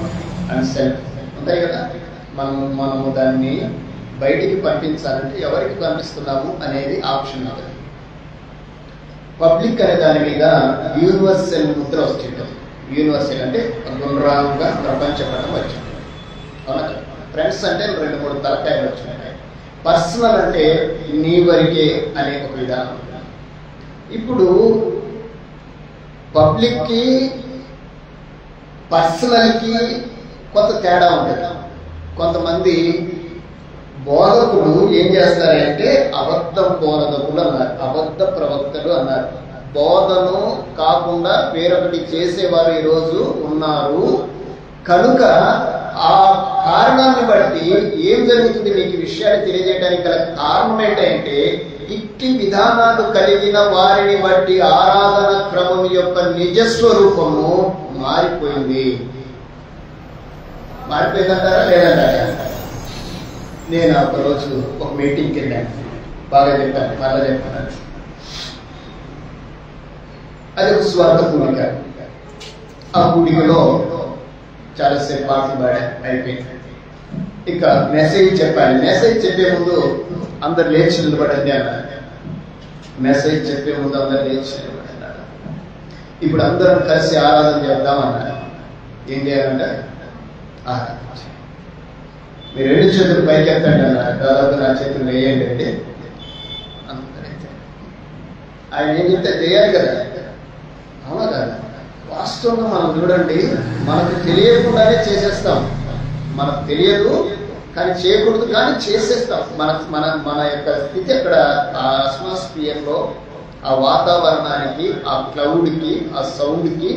అండ్ సెల్ఫ్ ఉంటాయి కదా. మనము దాన్ని బయటికి పంపించాలంటే ఎవరికి పంపిస్తున్నాము అనేది ఆప్షన్ అవుతుంది. పబ్లిక్ అనే దాని మీద యూనివర్సల్ ముద్ర వచ్చింటుంది. యూనివర్సల్ అంటే గుండ్రాలుగా ప్రపంచపటం వచ్చింది. అవునా? ఫ్రెండ్స్ అంటే 2-3 తలకాయలు వచ్చినాయి. పర్సనల్ అంటే నీ వరకే అనే ఒక విధానం. ఇప్పుడు పబ్లిక్కి పర్సనల్కి కొంత తేడా ఉంటుంది. కొంతమంది బోధకులు ఏం చేస్తారంటే అబద్ధ బోధకులు అన్నారు, అబద్ధ ప్రవక్తలు అన్నారు. బోధను కాకుండా వేరొకటి చేసేవారు ఈరోజు ఉన్నారు. కనుక ఆ కారణాన్ని బట్టి ఏం జరుగుతుంది మీకు విషయాలు తెలియజేయడానికి గల కారణం ఏంటంటే ఇట్టి విధానాలు కలిగిన వారిని బట్టి ఆరాధన క్రమం యొక్క నిజస్వరూపము మారిపోయింది. మారిపోయిందంటారా లేదంటారా? నేను ఒకరోజు ఒక మీటింగ్కి వెళ్ళాను, బాగా చెప్పాను, మళ్ళా చెప్పాను. అది ఒక స్వార్థ కూడిక. ఆ కూడికలో చాలాసేపు పాటలు పాడా, అయిపోయింది. ఇక మెసేజ్ చెప్పాలి. మెసేజ్ చెప్పే ముందు అందరు లేచి నిలబడండి అన్నారు. మెసేజ్ చెప్పే ముందు అందరు లేచి నిలబడి అన్నారు. ఇప్పుడు అందరం కలిసి ఆరాధన చేద్దామన్నారు. ఏం చేయాలంటే ఆరాధన. మీరు 2 చేతులు పైకి ఎత్తండి అన్నారు. దాదాపు నా చేతులు వేయండి అంటే అందరైతే ఆయన ఏం చెప్తే చేయాలి కదా. అవునా కదా? వాస్తవంగా మనం చూడండి, మనకు తెలియకుండానే చేసేస్తాం. మనకు తెలియదు కానీ చేయకూడదు, కానీ చేసేస్తాం. మన యొక్క స్థితి అక్కడ ఆ అట్మాస్ఫియర్ లో, ఆ వాతావరణానికి, ఆ క్లౌడ్కి, ఆ సౌండ్కి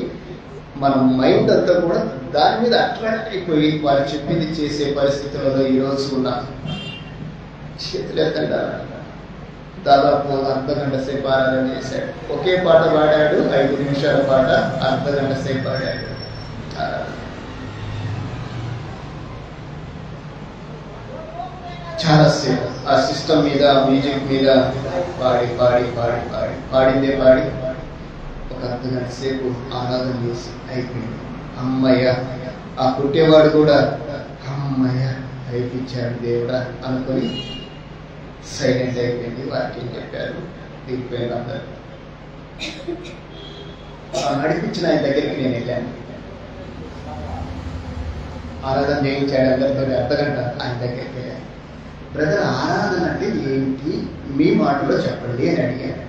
మన మైండ్ అంతా కూడా దాని మీద అట్రాక్ట్ అయిపోయి వారు చెప్పింది చేసే పరిస్థితులలో ఈరోజు ఉన్నాం. చేతులు ఎత్తండి. దాదాపు అర్ధగంట సేపు ఆరాధన చేశాడు. ఒకే పాట పాడాడు, 5 నిమిషాల పాట, అర్ధగంట సేపు పాడాడు. చాలాసేపు ఆ సిస్టమ్ మీద, మ్యూజిక్ మీద పాడి పాడి పాడి పాడి పాడిందే పాడి ఒక అర్ధగంట సేపు ఆరాధన చేసి అయిపోయింది. అమ్మయ్య, ఆ పుట్టేవాడు కూడా అమ్మయ్య అయిపించాడు దేవుడా అనుకొని సైలెంట్ అయిపోయింది. వారికి ఏం చెప్పారు, దిగిపోయింది అందరు. నడిపించిన ఆయన దగ్గరికి నేను వెళ్ళాను. ఆరాధన చేయించాడు అందరితో. అర్ధగంట ఆయన దగ్గరికి వెళ్ళాను. బ్రదర్, ఆరాధన అంటే ఏంటి మీ మాటలో చెప్పండి అని అడిగాను.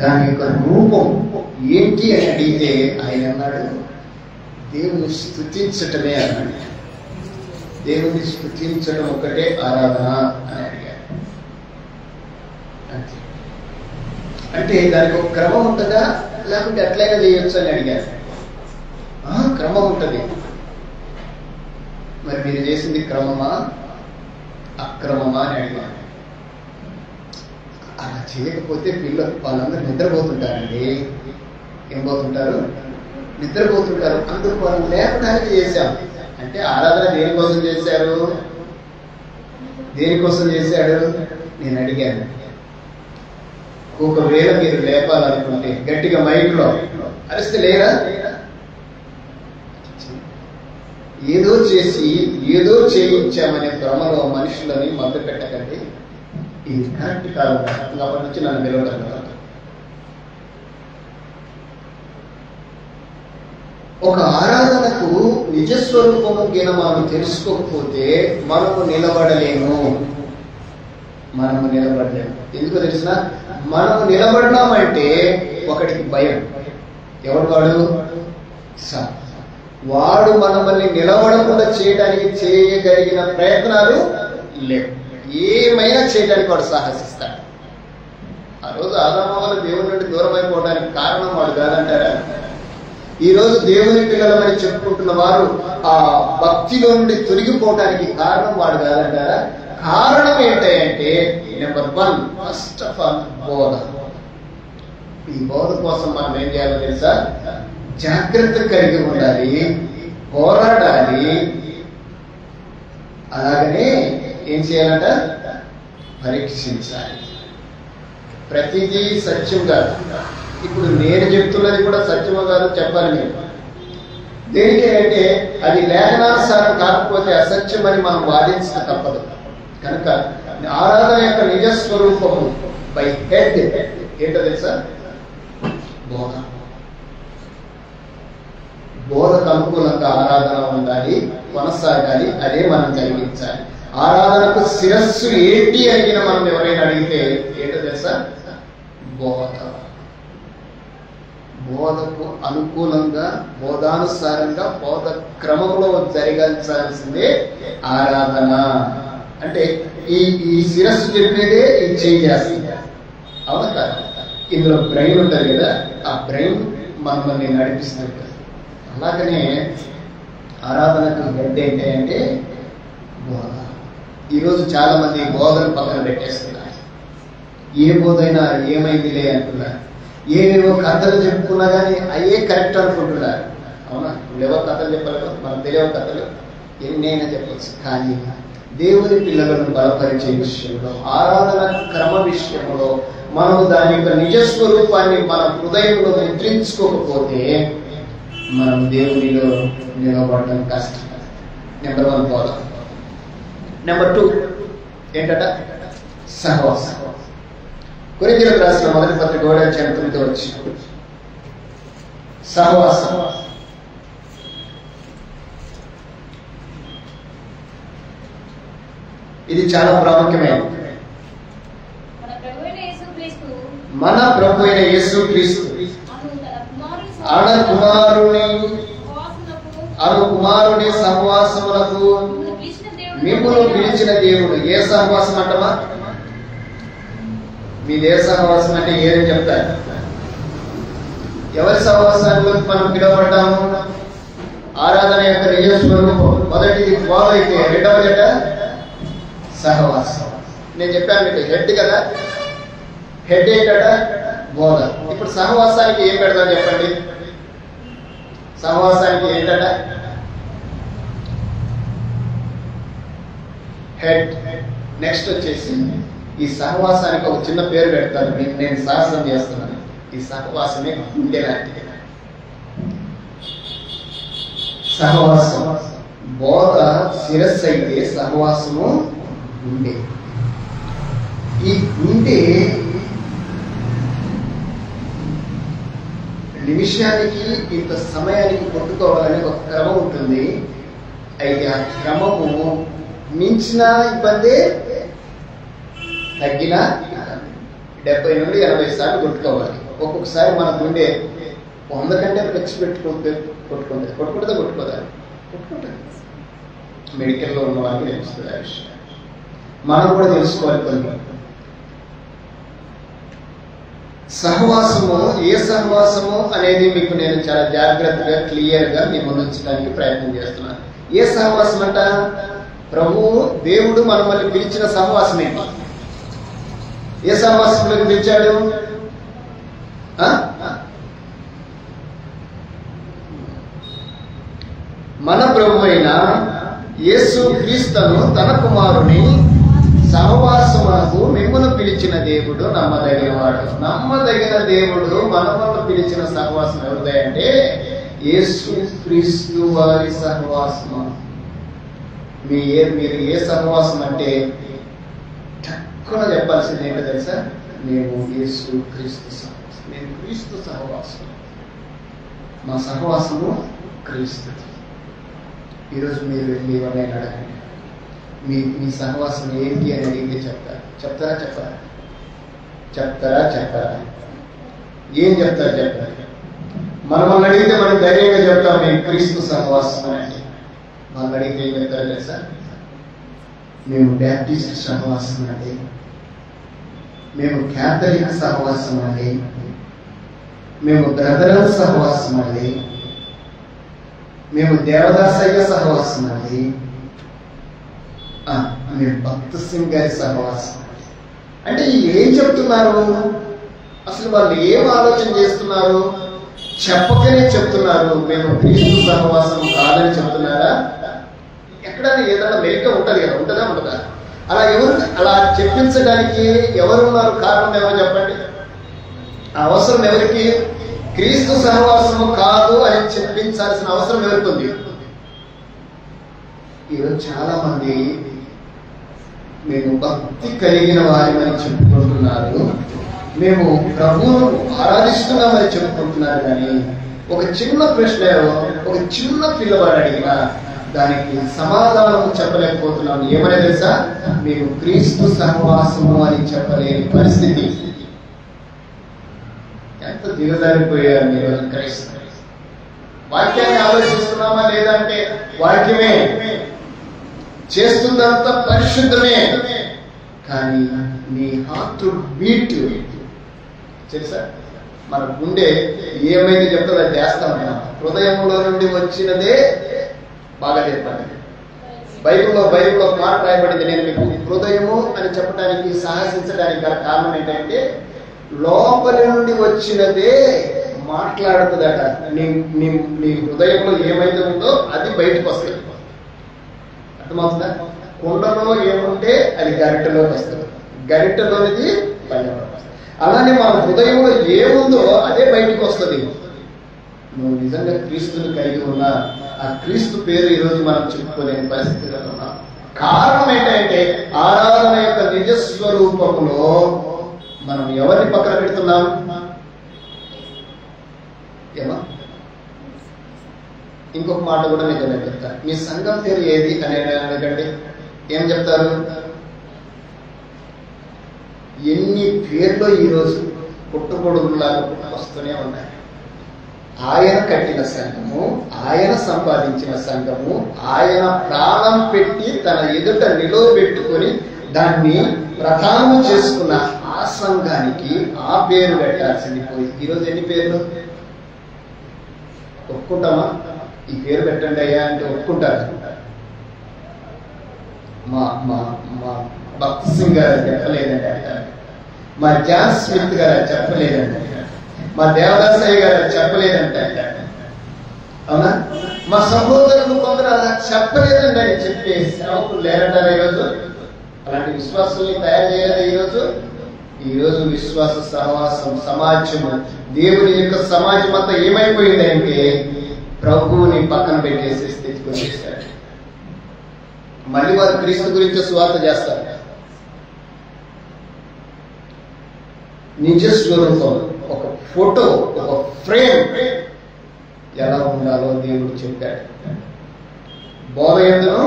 దాని యొక్క రూపం ఏంటి అని అడిగితే ఆయన అన్నాడు, దేవుని స్తుతించటమే అన్నాడు. దేవుని స్తుతించడం ఒకటే ఆరాధన అని అడిగారు. అంతే. అంటే దానికి ఒక క్రమం ఉంటుందా, లేకుంటే ఎట్లయినా చేయొచ్చు అని అడిగారు. క్రమం ఉంటుంది. మరి మీరు చేసింది క్రమమా అక్రమమా అని అడిగారు. అలా చేయకపోతే వాళ్ళందరూ నిద్రపోతుంటారండి. ఏం పోతుంటారు? నిద్రపోతుంటారు. అందుకు వాళ్ళు లేపడానికి చేశాం. అంటే ఆరాధన దేనికోసం చేశారు? దేనికోసం చేశాడు? నేను అడిగాను. ఒకవేళ మీరు లేపాలనుకుంటే గట్టిగా మైక్లో అరిస్తే లేరా? ఏదో చేసి ఏదో చేయించామనే భ్రమలో మనుషులని మద్దతు పెట్టకండి. ఇది కరెక్ట్ కాదు. అప్పటి నుంచి నన్ను నిలవడం కదా. ఒక ఆరాధనకు నిజస్వరూపము గిన మనం తెలుసుకోకపోతే మనము నిలబడలేము. ఎందుకు తెలిసిన? మనము నిలబడినామంటే ఒకటికి భయం. ఎవడు వాడు? వాడు మనల్ని నిలబడకుండా చేయడానికి చేయగలిగిన ప్రయత్నాలు లేవు. ఏమైనా చేయడానికి వాడు సాహసిస్తాడు. ఆ రోజు ఆదాము వల్ల దేవుని నుండి దూరం అయిపోవడానికి కారణం వాడు కాదంటారా? ఈ రోజు దేవుని పిల్లలమని చెప్పుకుంటున్న వారు ఆ భక్తిలో నుండి తొలగిపోవడానికి కారణం వాడు కాదంటారా? కారణం ఏంటంటే నెంబర్ 1, ఫస్ట్ ఆఫ్ ఆల్ బోధ. ఈ బోధ కోసం మనం ఏం చేయాలో తెలుసా? జాగ్రత్త కలిగి ఉండాలి, పోరాడాలి. అలాగనే ఏం చేయాలంట? పరీక్షించాలి. ప్రతిదీ సత్యం కాదు. ఇప్పుడు నేను చెప్తున్నది కూడా సత్యమో కాదు చెప్పాలి మీరు. దేనికి అంటే అది లేఖనానుసారం కాకపోతే అసత్యం అని మనం వాదించక తప్పదు. కనుక ఆరాధన యొక్క నిజస్వరూపము బై హెడ్ ఏంటో తెలుసా? బోధ. బోధకు అనుకూలంగా ఆరాధన ఉండాలి, కొనసాగాలి. అదే మనం జరిగించాలి. ఆరాధనకు శిరస్సు ఏంటి అడిగిన మనం ఎవరైనా అడిగితే ఏంటో తెలుసా? బోధ. బోధకు అనుకూలంగా బోధానుసారంగా బోధ క్రమంలో జరగాల్సిందే ఆరాధన. అంటే ఈ శిరస్సు చెప్పేదే ఈ చేయి చేస్తుంది. అవునా కాదు? ఇందులో బ్రెయిన్ ఉంటుంది కదా, ఆ బ్రెయిన్ మనల్ని నడిపిస్తుంది. అలాగనే ఆరాధనకు హెడ్ ఏంటి అంటే బోధ. ఈరోజు చాలా మంది బోధన పక్కన పెట్టేస్తున్నారు. ఏ బోధైనా ఏమైందిలే అంటున్నారు. ఏవేవో కథలు చెప్పుకున్నా కానీ అయ్యే కరెక్ట్ అనుకుంటున్నారు. అవునా? ఎవరు కథలు చెప్పలేదు, మనకు తెలియవు కథలు, ఎన్నైనా చెప్పచ్చు. కానీ దేవుని పిల్లలను బలపరిచే విషయంలో, ఆరాధన క్రమ విషయంలో మనం దాని యొక్క నిజస్వరూపాన్ని మన హృదయంలో ముద్రించుకోకపోతే మనం దేవునిలో నిలబడడం కష్టం. నెంబర్ 1 బోధ. నెంబర్ 2 ఏంటట? సహవాసం. కొరింథీయులకు రాసిన మొదటి పత్రిక 9:9 వచ్చి సహవాసం. ఇది చాలా ప్రాముఖ్యమైనది. మన ప్రభు అయిన యేసుక్రీస్తు కుమారుని సహవాసములకు మిమ్మును పిలిచిన దేవుడు. ఏ సహవాసం అంటమా? మీదే సహవాసం అంటే ఏదని చెప్తారు? ఎవరి సహవాసానికి మనం పిలువబడ్డాము? ఆరాధన యొక్క నిజ స్వరూపం. మొదటిది బోధ అయితే, రెండవది సహవాసం. నేను చెప్పాను మీకు హెడ్ కదా, హెడ్ ఏంటట? బోధ. ఇప్పుడు సహవాసానికి ఏం పెడదాం చెప్పండి? సహవాసానికి ఏంటట? హెడ్. నెక్స్ట్ వచ్చేసి ఈ సహవాసానికి ఒక చిన్న పేరు పెడతాను. నేను సాహసం చేస్తున్నాను. ఈ సహవాసమే గుండె లాంటిది. సహవాసం. బోధ శిరస్సు అయితే సహవాసము గుండె. ఈ గుండె నిమిషానికి ఇంత సమయానికి కొట్టుకోవాలని ఒక క్రమం ఉంటుంది. అయితే ఆ క్రమము మించిన ఇబ్బందే, తగ్గిన 70 నుండి 80 సార్లు కొట్టుకోవాలి. ఒక్కొక్కసారి మన గుండె 100 కంటే ఖర్చు కొట్టుకుంటుంది. కొట్టుకోదా? మెడికల్లో ఉన్న వాళ్ళకి తెలుస్తుంది ఆ విషయం. మనం కూడా తెలుసుకోవాలి. కొన్ని సహవాసము, ఏ సహవాసము అనేది మీకు నేను చాలా జాగ్రత్తగా క్లియర్గా మీ ముందు ఉంచడానికి ప్రయత్నం చేస్తున్నాను. ఏ సహవాసం అంట? ప్రభువు దేవుడు మనల్ని పిలిచిన సహవాసం ఏంటి? ఏ సహవాసంలో పిలిచాడు? మన ప్రభు అయిన యేసుక్రీస్తును తన కుమారుని సహవాసమునకు మిమ్మును పిలిచిన దేవుడు నమ్మదగిన వాడు. నమ్మదగిన దేవుడు మనమును పిలిచిన సహవాసం ఎవరిదంటే యేసుక్రీస్తు వారి సహవాసము. మీరు ఏ సహవాసం అంటే తక్కువ చెప్పాల్సింది ఏంటో తెలుసా? మేము యేసుక్రీస్తు సహవాసం. నేను క్రీస్తు సహవాసం. మా సహవాసము క్రీస్తు. ఈరోజు మీరు వెళ్ళి ఎవరైనా అడగండి, మీ సహవాసం ఏంటి అని అడిగితే చెప్తారా? ఏం చెప్తారు? మనల్ని అడిగితే మనం ధైర్యంగా చెప్తాం మేము క్రీస్తు సహవాసం అని. వాళ్ళు అడిగితే ఏం చెప్తారు తెలుసా? మేము బ్యాప్టిస్ట్ సహవాసం అండి, మేము క్యాథలిక్ సహవాసం అండి, మేము బ్రదరల్ సహవాసం అండి, మేము దేవదాసయ్య సహవాసం అండి, మేము భక్త సింగ్ గారి సహవాసం. అంటే ఏం చెప్తున్నారు? అసలు వాళ్ళు ఏం ఆలోచన చేస్తున్నారు? చెప్పకనే చెప్తున్నారు మేము క్రీస్తు సహవాసం కాదని చెప్తున్నారా? ఎక్కడైనా ఏదైనా మెలిక ఉంటుంది కదా, ఉంటుందా? అలా చెప్పించడానికి ఎవరున్నారు? కారణం ఎవరు చెప్పండి? ఆ అవసరం ఎవరికి? క్రీస్తు సహవాసము కాదు అని చెప్పించాల్సిన అవసరం ఎవరికి? ఈరోజు చాలా మంది మేము భక్తి కలిగిన వారిని చెప్పుకుంటున్నారు, మేము ప్రభువును ఆరాధిస్తున్నామని చెప్పుకుంటున్నారు. కానీ ఒక చిన్న ప్రశ్న ఒక చిన్న పిల్లవాడు అడిగినా దానికి సమాధానం చెప్పలేకపోతున్నాం. ఏమనే తెలుసా? మేము క్రీస్తు సహవాసము అని చెప్పలేని పరిస్థితి. ఎంత దిగజారిపోయారు మీరు క్రైస్తవులు. వాక్యాన్ని ఆలోచిస్తున్నామా లేదంటే వాక్యమే చేస్తుందంతా పరిశుద్ధమే, కానీ నీ హార్ట్ బీట్ తెలుసా? మన గుండె ఏమైతే చెప్తుందో అది చేస్తాం. హృదయంలో నుండి వచ్చినదే బాగా చెప్పండి. బైబిల్లో మాట రాయబడింది. నేను మీకు హృదయము అని చెప్పడానికి సాహసించడానికి గల కారణం ఏంటంటే లోపలి నుండి వచ్చినదే మాట్లాడుతుందట. నీ హృదయంలో ఏమైతే ఉందో అది బయటకు వస్తుంది. అర్థమవుతుందా? కుండలో ఏముంటే అది గరిటెలోకి వస్తుంది, గరిటెలోనిది పళ్ళెంలోకి వస్తుంది. అలానే మన హృదయంలో ఏముందో అదే బయటకు వస్తుంది. నువ్వు నిజంగా క్రీస్తుని కలిగి ఉన్నా ఆ క్రీస్తు పేరు ఈరోజు మనం చెప్పుకోలేని పరిస్థితిలో ఉన్నాం. కారణం ఏంటంటే ఆరాధన యొక్క నిజస్వరూపంలో మనం ఎవరిని పక్కన పెడుతున్నాం? ఏమా ఇంకొక మాట కూడా నిజమే చెప్తాను. మీ సంఘం పేరు ఏది అని అడగండి, ఏం చెప్తారు? ఎన్ని పేర్లు ఈరోజు పుట్టుకొడుగులాగా వస్తూనే ఉన్నాయి. ఆయన కట్టిన సంఘము, ఆయన సంపాదించిన సంఘము, ఆయన ప్రాణం పెట్టి తన ఎదుట నిలవబెట్టుకొని దాన్ని ప్రధానం చేసుకున్న ఆ సంఘానికి ఆ పేరు పెట్టాల్సింది పోయి ఈరోజు ఎన్ని పేర్లు? ఒప్పుకుంటామా? ఈ పేరు పెట్టండి అయ్యా అంటే ఒప్పుకుంటారు. మా మా మా భక్త్ సింగ్ గారు చెప్పలేదండి అంటారు, మా జాన్ స్మిత్ గారు చెప్పలేదండి, మా దేవదాసయ్య గారు చెప్పలేదంటే అవునా? మా సహోదరులు కొందరు అలా చెప్పలేదండి అని చెప్పి సేవకులు లేరంటారా ఈరోజు? అలాంటి విశ్వాసాన్ని తయారు చేయాలి ఈరోజు విశ్వాస సహవాసం సమాజము, దేవుని యొక్క సమాజం అంతా ఏమైపోయిందంటే ప్రభువుని పక్కన పెట్టేసి తెచ్చుకొచ్చేసారు. మళ్ళీ వారు క్రీస్తు గురించి సువార్త చేస్తారు. నిజ స్వరూపం ఒక ఫోటో, ఒక ఫ్రేమ్ ఎలా ఉండాలో దేవుడు చెప్పాడు. బోధ ఎందును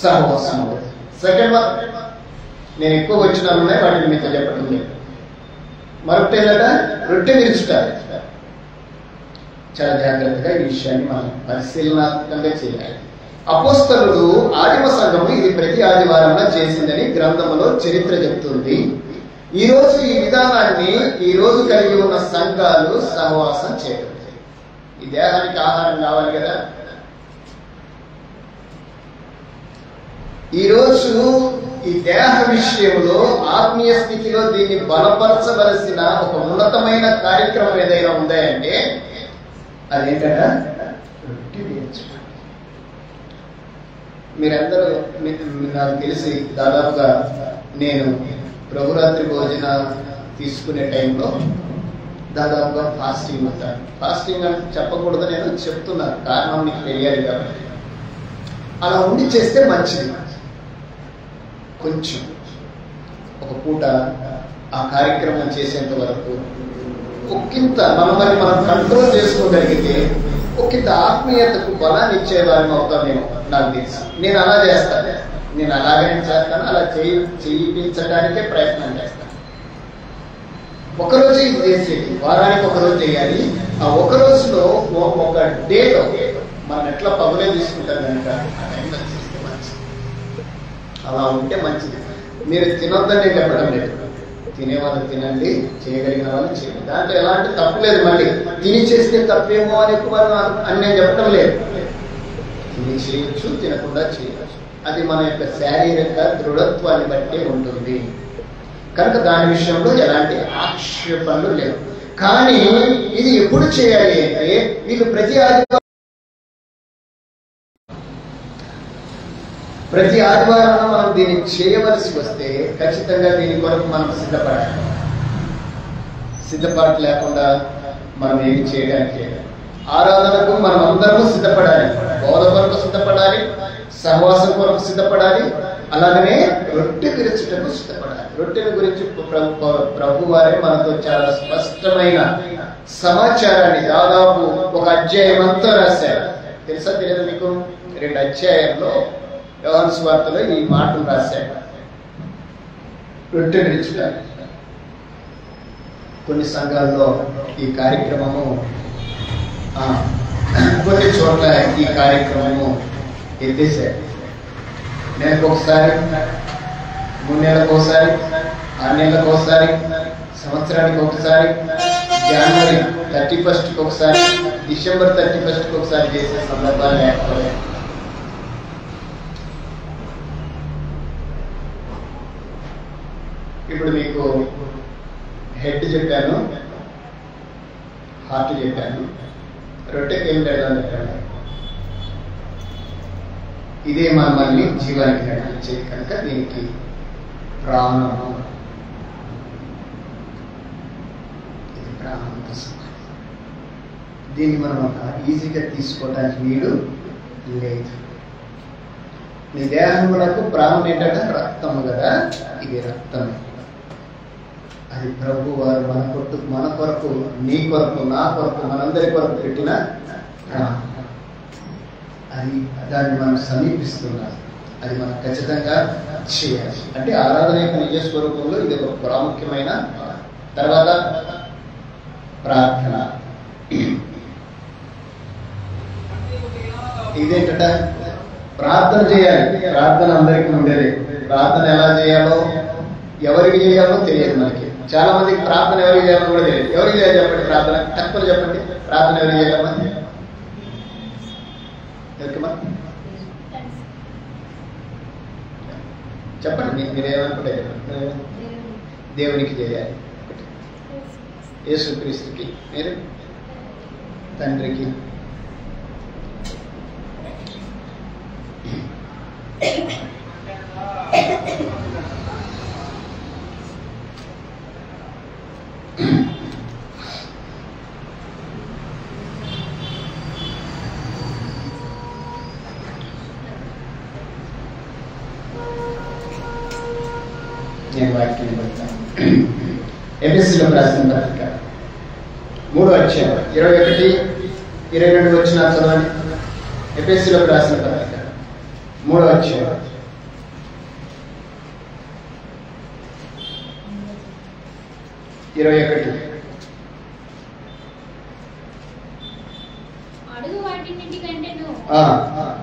సహవాసం. సెకండ్ వన్ నేను ఎక్కువ వచ్చినానున్నాయి, వాటిని మీతో చెప్పడం లేదు. మరొకటి ఏంటంటే రొట్టె విరుచుటారు. చాలా జాగ్రత్తగా ఈ విషయాన్ని మనం పరిశీలనాత్మకంగా చేయాలి. అపోస్తలుడు ఆదిమ సంఘము ఇది ప్రతి ఆదివారంలో చేసిందని గ్రంథములో చరిత్ర చెప్తుంది. ఈ రోజు ఈ విధానాన్ని ఈ రోజు కలిగి ఉన్న సంఘాలు సహవాసం చేయడం. ఈ దేహానికి ఆహారం కావాలి కదా. ఈరోజు ఈ దేహ విషయంలో ఆత్మీయ స్థితిలో దీన్ని బలపరచవలసిన ఒక ఉన్నతమైన కార్యక్రమం ఏదైనా ఉందంటే అదేంటంటే మీరందరూ నాకు తెలిసి దాదాపుగా నేను ప్రభురాత్రి భోజన తీసుకునే టైంలో దాదాపుగా ఫాస్టింగ్ ఉంటాను. ఫాస్టింగ్ అని చెప్పకూడదు, నేను చెప్తున్నాను, కారణం మీకు తెలియాలి కాబట్టి. అలా ఉండి చేస్తే మంచిది. కొంచెం ఒక పూట ఆ కార్యక్రమం చేసేంత వరకు ఒక్కింత మనం కంట్రోల్ చేసుకోగలిగితే ఒక్కింత ఆత్మీయతకు బలాన్ని ఇచ్చేవారిని అవుతామేమో నాకు తెలుసు. నేను అలా చేస్తాను, నేను అలాగనే చేస్తాను, అలా చేయించడానికే ప్రయత్నం చేస్తాను. ఒకరోజు ఇది చేసేది, వారానికి ఒకరోజు చేయాలి. ఆ ఒక రోజులో ఒక డేలో మనం ఎట్లా పగులే తీసుకుంటాం కనుక ఆ టైంలో చేస్తే మంచిది. అలా ఉంటే మంచిది. మీరు తినొద్దని నేను చెప్పడం లేదు, తినేవాళ్ళు తినండి, చేయగలిగిన వాళ్ళు చేయండి, దాంట్లో ఎలాంటి తప్పు లేదు. మళ్ళీ తిని చేస్తే తప్పేమో అని అని నేను చెప్పడం లేదు. తిని చేయొచ్చు, తినకుండా చేయవచ్చు. అది మన యొక్క శారీరక దృఢత్వాన్ని బట్టి ఉంటుంది కనుక దాని విషయంలో ఎలాంటి ఆక్షేపణలు లేవు. కానీ ఇది ఎప్పుడు చేయాలి అంటే వీళ్ళు ప్రతి ఆదివారం మనం దీన్ని చేయవలసి వస్తే ఖచ్చితంగా దీని కొరకు మనం సిద్ధపడాలి. సిద్ధపాటు లేకుండా మనం ఏమి చేయడానికి ఆరాధనకు మనం అందరము సిద్ధపడాలి. బోధ కొరకు సిద్ధపడాలి, సహవాసం కొరకు సిద్ధపడాలి, అలాగనే రొట్టె విరుచుటకు సిద్ధపడాలి. రొట్టెల గురించి ప్రభు వారే మనతో చాలా స్పష్టమైన సమాచారాన్ని దాదాపు ఒక అధ్యాయం అంతా రాశారు. తెలుసా తెలియదు మీకు? 2 అధ్యాయంలో యోహాను సువార్తలో ఈ మాటలు రాశారు. రొట్టె విరుచుట. కొన్ని సంఘాల్లో ఈ కార్యక్రమము కొన్ని కొన్ని చోట్ల ఈ కార్యక్రమము ఎత్తేసారు. నెలకు ఒకసారి, 3 నెలలకు ఒకసారి, 6 నెలలకు ఒకసారి, సంవత్సరానికి ఒకసారి, జనవరి 31st ఒకసారి, డిసెంబర్ 31st ఒకసారి చేసే సందర్భాలు లేకపోలేదు. ఇప్పుడు మీకు హెడ్ చెప్పాను, హార్ట్ చెప్పాను, రొట్టెకి ఏం పెడదాం చెప్పాను. ఇదే మనల్ని జీవానికి నడిపించేది కనుక దీనికి ప్రాణము, ఇది ప్రాణంతో సమానం. దీన్ని మనం ఈజీగా తీసుకోవడానికి వీలు లేదు. నీ దేహములకు ప్రాణం ఏంటంటే రక్తము కదా, ఇది రక్తమే. అది ప్రభు వారు మన కొరకు, నీ కొరకు, నా కొరకు, మనందరి కొరకు పెట్టిన ప్రాణం. అది దాన్ని మనం సమీపిస్తున్నాం. అది మనం ఖచ్చితంగా చేయాలి. అంటే ఆరాధన యొక్క నిజ స్వరూపంలో ఇది ఒక ప్రాముఖ్యమైన. తర్వాత ప్రార్థన. ఇదేంటంటే ప్రార్థన చేయాలి. ప్రార్థన అందరికీ ఉండేది. ప్రార్థన ఎలా చేయాలో, ఎవరికి చేయాలో తెలియదు మనకి. చాలా మందికి ప్రార్థన ఎవరికి చేయాలో కూడా తెలియదు. ఎవరికి చేయాలి చెప్పండి? ప్రార్థన తక్కువ చెప్పండి. ప్రార్థన ఎవరికి చేయాలమ్మా? ఎవరికమ్మా చెప్పండి. మీరేమనుకుంటే చెప్పండి. దేవునికి చేయాలి, యేసుక్రీస్తుకి, మీరు తండ్రికి. నేను వాక్యం పెడతాను. ఎఫెసీయులకు రాసిన పత్రిక 3వ అధ్యాయం 21, 22 వచనాలు చదవండి. ఎఫెసీయులకు రాసిన పత్రిక 3వ అధ్యాయం 21. అడుగు వాటన్నిటికంటేను,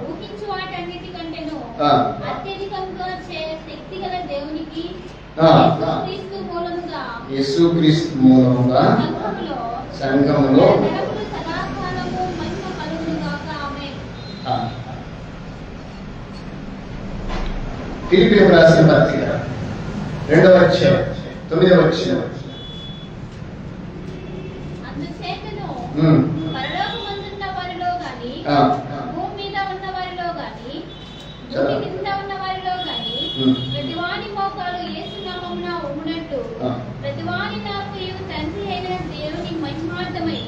ఊహించు వాటన్నిటికంటేను అత్యధికంగా శక్తిగల దేవునికి యేసుక్రీస్తు మూలముగా సంఘములో సదాకాలము మహిమ కలుగును గాక. ఆమేన్. ఫిలిప్పీయులకు రాసిన పత్రిక 2వ అధ్యాయం 9వ వచనం. అందుచేతను పరలోకమందున్న వారిలో గాని, భూమి మీద ఉన్న వారిలో గాని, భూమి కింద ఉన్న వారిలో గాని, ప్రతివాని మోకాలు యేసు నామమున వంగునట్టు, ప్రతివాని నాలుకయు తండ్రి అయిన దేవుని మహిమార్థమై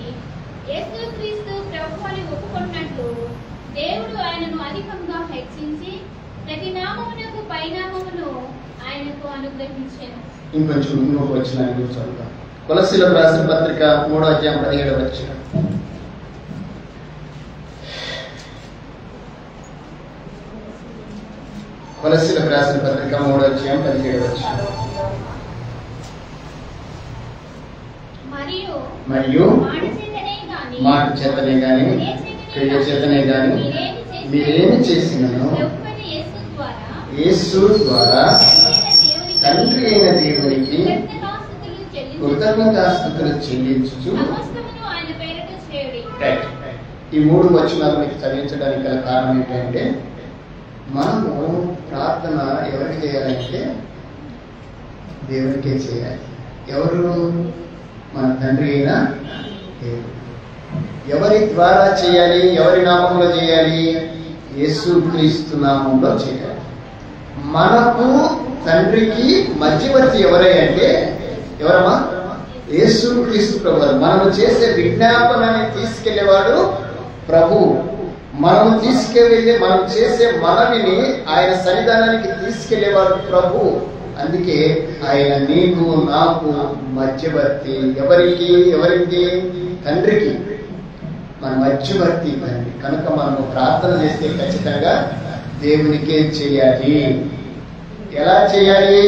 యేసుక్రీస్తు ప్రభువు అని ఒప్పుకొన్నట్లు దేవుడు ఆయనను అధికంగా హెచ్చించి ప్రతి నామమునకు పైనామమును ఆయనకు అనుగ్రహించెను. ఇంకొంచెం ముందుకు వచ్చిన చదువుతాం. కొలస్సీయులకు రాసిన పత్రిక 3వ అధ్యాయం 17వ వచనం. కొలస్సీయులకు రాసిన పత్రిక 3వ అధ్యాయం 17వ వచనం. మరియు మాట చేతనే గాని, క్రియ చేతనే గాని మీరేమి చేసినను యేసు ద్వారా తండ్రి అయిన దేవునికి కృతజ్ఞతాస్తుతులు చెల్లించుచు. ఈ 3 వచనాలు మీకు చదివించడానికి గల కారణం ఏంటంటే, మనము ప్రార్థన ఎవరికి చేయాలంటే దేవునికే చేయాలి. ఎవరు? మన తండ్రి అయిన దేవుడు. ఎవరి ద్వారా చేయాలి? ఎవరి నామంలో చేయాలి? యేసుక్రీస్తు నామంలో చేయాలి. మనకు తండ్రికి మధ్యవర్తి ఎవరై అంటే ఎవరమ్మా? యేసుక్రీస్తు ప్రభు. మనము చేసే విజ్ఞాపనాన్ని తీసుకెళ్లేవాడు ప్రభు. మనం చేసే మనవిని ఆయన సన్నిధానానికి తీసుకెళ్లేవాడు ప్రభు. అందుకే ఆయన నీకు నాకు మధ్యవర్తి. ఎవరికి? తండ్రికి. మన మధ్యవర్తి తండ్రి. కనుక మనము ప్రార్థన చేస్తే ఖచ్చితంగా దేవునికే చేయాలి. ఎలా చేయాలి?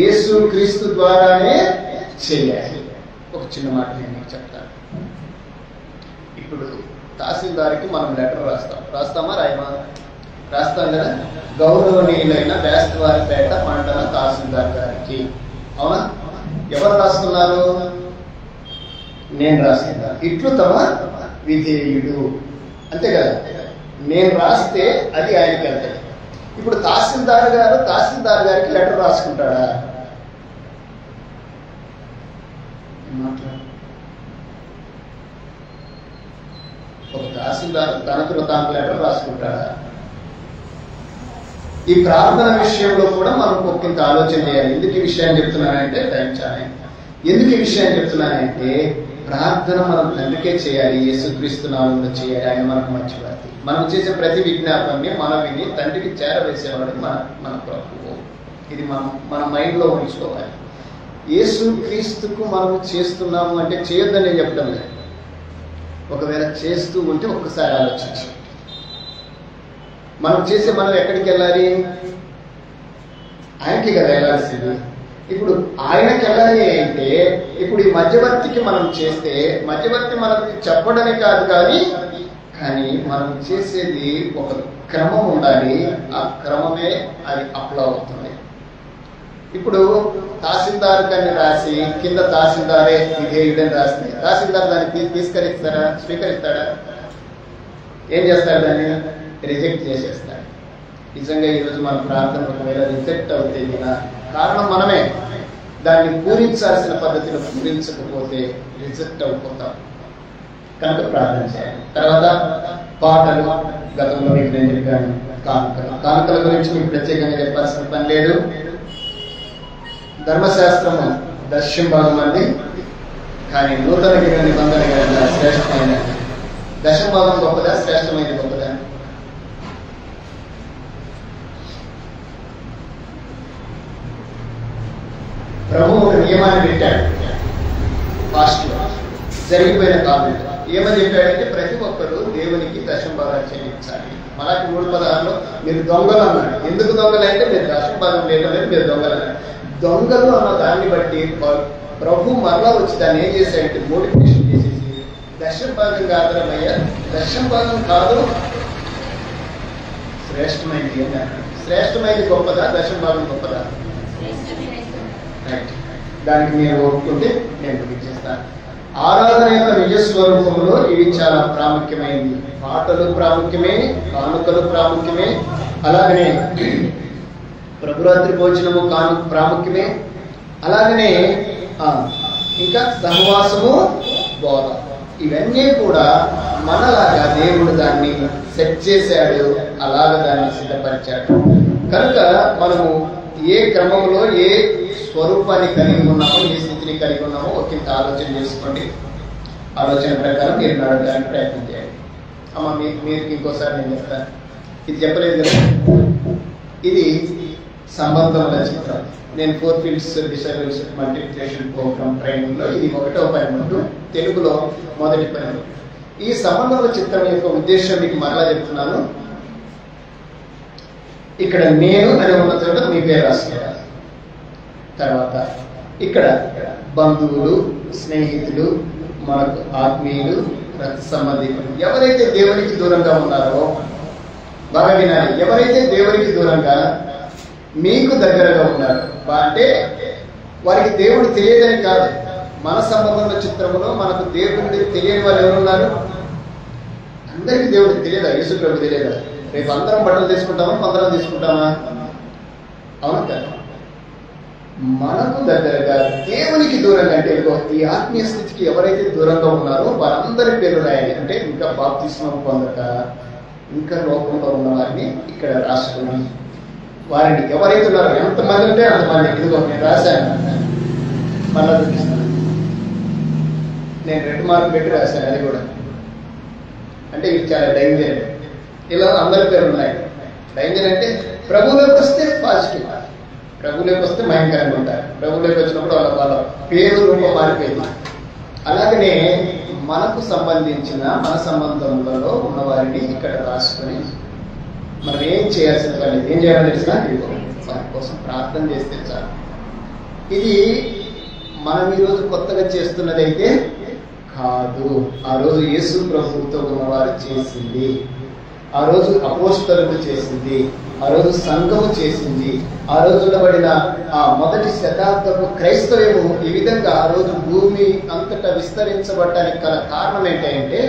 యేసుక్రీస్తు ద్వారానే చేయాలి. ఒక చిన్న మాట నేను మీకు చెప్తాను. ఇప్పుడు తహసీల్దార్కి మనం లెటర్ రాస్తామా రాయమా? రాస్తాం కదా. గౌరవనీయులైన బేస్తవారిపేట మండల తహసీల్దార్ గారికి. అవునా? ఎవరు రాస్తున్నారు? నేను రాస్తున్నా. ఇట్లు తమ విధేయుడు, అంతే కదా. నేను రాస్తే అది ఆయనకి వెళ్తాయి. ఇప్పుడు తహసీల్దార్ గారికి లెటర్ రాసుకుంటాడా? ఒక తహసీల్దార్ తనకు తాను లెటర్ రాసుకుంటాడా? ఈ ప్రార్థన విషయంలో కూడా మనం ఒకంత ఆలోచన చేయాలి. ఎందుకు ఈ విషయాన్ని చెప్తున్నానంటే, ఎందుకు ఈ విషయాన్ని చెప్తున్నానంటే, ప్రార్థన మనం తండ్రికే చేయాలి, యేసుక్రీస్తు నామములో చేయాలి. ఆయన మనకు మంచివాడు. మనం చేసే ప్రతి విజ్ఞాపనని మనం విని తండ్రికి చేరవేసేవాడు మన ప్రభువు. ఇది మన మైండ్లో ఉంచుకోవాలి. యేసుక్రీస్తుకు మనం చేస్తున్నాము అంటే చేయొద్దని నేను చెప్పడం లేదు. ఒకవేళ చేస్తూ ఉంటే ఒక్కసారి ఆలోచించు. మనం ఎక్కడికి వెళ్ళాలి? ఆయనకి కదా వెళ్ళాల్సింది. ఇప్పుడు ఆయనకి వెళ్ళాలి అంటే ఇప్పుడు ఈ మధ్యవర్తికి మనం చేస్తే, మధ్యవర్తి మనకి చెప్పడమే కాదు, కానీ మనం చేసేది ఒక క్రమం ఉండాలి. ఆ క్రమమే అది అప్లై అవుతుంది. ఇప్పుడు తహసీల్దార్ అని రాసి కింద తహసీల్దారే విధేయుడని రాస్తే తహసీల్దార్ దాన్ని స్వీకరిస్తాడా? ఏం చేస్తాడు? దాన్ని రిజెక్ట్ చేసేస్తాడు. నిజంగా ఈరోజు మన ప్రార్థన ఒకవేళ రిజెక్ట్ అవుతే కారణం మనమే. దాన్ని పూరించాల్సిన పద్ధతిలో పూరించకపోతే రిజెక్ట్ అయిపోతాం. కనుక ప్రార్థన చేయాలి. తర్వాత పాటలు, గతంలో మీకు నేను చెప్పాను. కానుకల గురించి మీకు ప్రత్యేకంగా చెప్పాల్సిన పని లేదు. ధర్మశాస్త్రము దశం భాగం అండి, కానీ నూతన నిబంధన శ్రేష్టమైన దశం భాగం గొప్పదా, శ్రేష్టమైనది గొప్పదా? ప్రభు ఒక నియమాన్ని పెట్టాడు. ఫాస్ట్ జరిగిపోయిన కాలం ఏమని చెప్పాడంటే, ప్రతి ఒక్కరు దేవునికి దశం భాగాలు చెల్లించాలి. మనకి 3:16లో మీరు దొంగలు అన్నాడు. ఎందుకు దొంగలు అంటే మీరు దశం భాగం లేకపోతే మీరు దొంగలు అన్నారు. దొంగలు అన్న దాన్ని బట్టి ప్రభు మరలా వచ్చి దాన్ని ఏం చేశాడంటే మోడిఫికేషన్ చేసేసి దశం భాగం కాదరమయ్యా, దశం భాగం కాదు శ్రేష్టమైనది అని అన్నాడు. శ్రేష్టమైనది గొప్పదా, దశం భాగం గొప్పదా? దానికి మీరు ఒప్పుకుంటే నేను ముగించేస్తాను. ఆరాధన యొక్క నిజ స్వరూపంలో ఇవి చాలా ప్రాముఖ్యమైనది. పాటలు ప్రాముఖ్యమే, కానుకలు ప్రాముఖ్యమే, అలాగనే ప్రభురాత్రి భోజనము ప్రాముఖ్యమే, అలాగనే ఇంకా సహవాసము, బోధ, ఇవన్నీ కూడా మనలాగా దేవుడు దాన్ని సెట్ చేశాడు, అలాగా దాన్ని సిద్ధపరిచాడు. కనుక మనము ఏ క్రమంలో ఏ స్వరూపాన్ని కలిగి ఉన్నామో, ఏ స్థితిని కలిగి ఉన్నామో ఒకంత ఆలోచన చేసుకోండి. ఆలోచన ప్రకారం మీరు నడవడానికి ప్రయత్నం చేయండి. అమ్మ మీరు ఇంకోసారి నేను చెప్తాను. ఇది చెప్పలేదు కదా, ఇది సంబంధముల చిత్రం. నేను 4 fields disables multiplication programme training లో ఇది 1వ పని, తెలుగులో మొదటి పని. ఈ సంబంధముల చిత్రం యొక్క ఉద్దేశం మీకు మరలా చెప్తున్నాను. ఇక్కడ నేను అని ఉన్న చోట మీ పేరు రాసుకోవాలి. తర్వాత ఇక్కడ బంధువులు, స్నేహితులు, మనకు ఆత్మీయులు, రక్త సంబంధికులు, ఎవరైతే దేవునికి దూరంగా ఉన్నారో బాగా వినాలి. ఎవరైతే దేవునికి దూరంగా మీకు దగ్గరగా ఉన్నారు అంటే వారికి దేవుడు తెలియదని కాదు. మన సంబంధంలో చిత్రంలో మనకు దేవుడి తెలియని వాళ్ళు ఎవరున్నారు? అందరికీ దేవుడికి తెలియదా? యేసు ప్రభు తెలియదా? రేపు అందరం బట్టలు తీసుకుంటామా, కొందరం తీసుకుంటామా? అవును కదా. మనకు దగ్గరగా దేవునికి దూరంగా అంటే ఈ ఆత్మీయ స్థితికి ఎవరైతే దూరంగా ఉన్నారో వారందరి పేరు రాయాలి. అంటే ఇంకా బాప్తిస్మం పొందక ఇంకా లోకంలో ఉన్న వారిని ఇక్కడ రాసుకుని వారిని ఎవరైతే ఉన్నారో ఎంతమంది ఉంటే అంతమంది. ఇదిగో నేను రాశాను, మళ్ళా చూపిస్తాను. నేను 2 మార్కులు పెట్టి రాశాను. అది కూడా అంటే ఇది చాలా డేంజర్. ఇలా అందరి పేరు ఉన్నాయి. డేంజర్ అంటే ప్రభువులోకి వస్తే పాజిటివ్, ప్రభువులోకి వస్తే భయంకరంగా ఉంటారు. ప్రభువులోకి వచ్చినప్పుడు వాళ్ళ పేరు రూపం మారిపోయింది. అలాగనే మనకు సంబంధించిన మన సంబంధములలో ఉన్నవారిని ఇక్కడ రాసుకొని మనం ఏం చేయాల్సిన పని, ఏం చేయాలో తెలిసిన వారి కోసం ప్రార్థన చేస్తే చాలు. ఇది మనం ఈరోజు కొత్తగా చేస్తున్నదైతే కాదు. ఆ రోజు యేసు ప్రభువుతో ఉన్నవారు చేసింది, ఆ రోజు అపోస్తలులు చేసింది, ఆ రోజు సంఘము చేసింది, ఆ రోజు ఉండబడిన ఆ మొదటి శతాబ్దపు క్రైస్తవ్యము ఈ విధంగా ఆ రోజు భూమి అంతటా విస్తరించబడటానికి గల కారణం ఏంటంటే,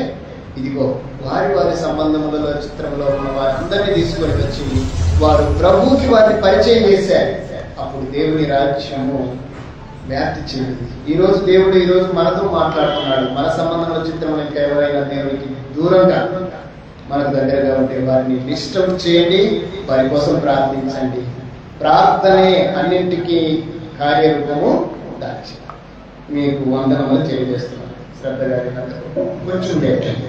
ఇదిగో వారి వారి సంబంధములలో చిత్రంలో ఉన్న వారందరినీ తీసుకొని వచ్చి వారు ప్రభువుకి వారిని పరిచయం చేశారు. అప్పుడు దేవుని రాజ్యము వ్యాప్తి చెందింది. ఈరోజు దేవుడు ఈరోజు మనతో మాట్లాడుతున్నాడు. మన సంబంధంలో చిత్రంలో ఇంకా ఎవరైనా దేవునికి దూరంగా మనకు దగ్గరగా ఉంటే వారిని ఇష్టం చేయండి, వారి కోసం ప్రార్థించండి. ప్రార్థనే అన్నింటికీ కార్యరూపము దాచి. మీకు వందనములు తెలియజేస్తున్నాను. శ్రద్ధగా కొంచెం లేటండి.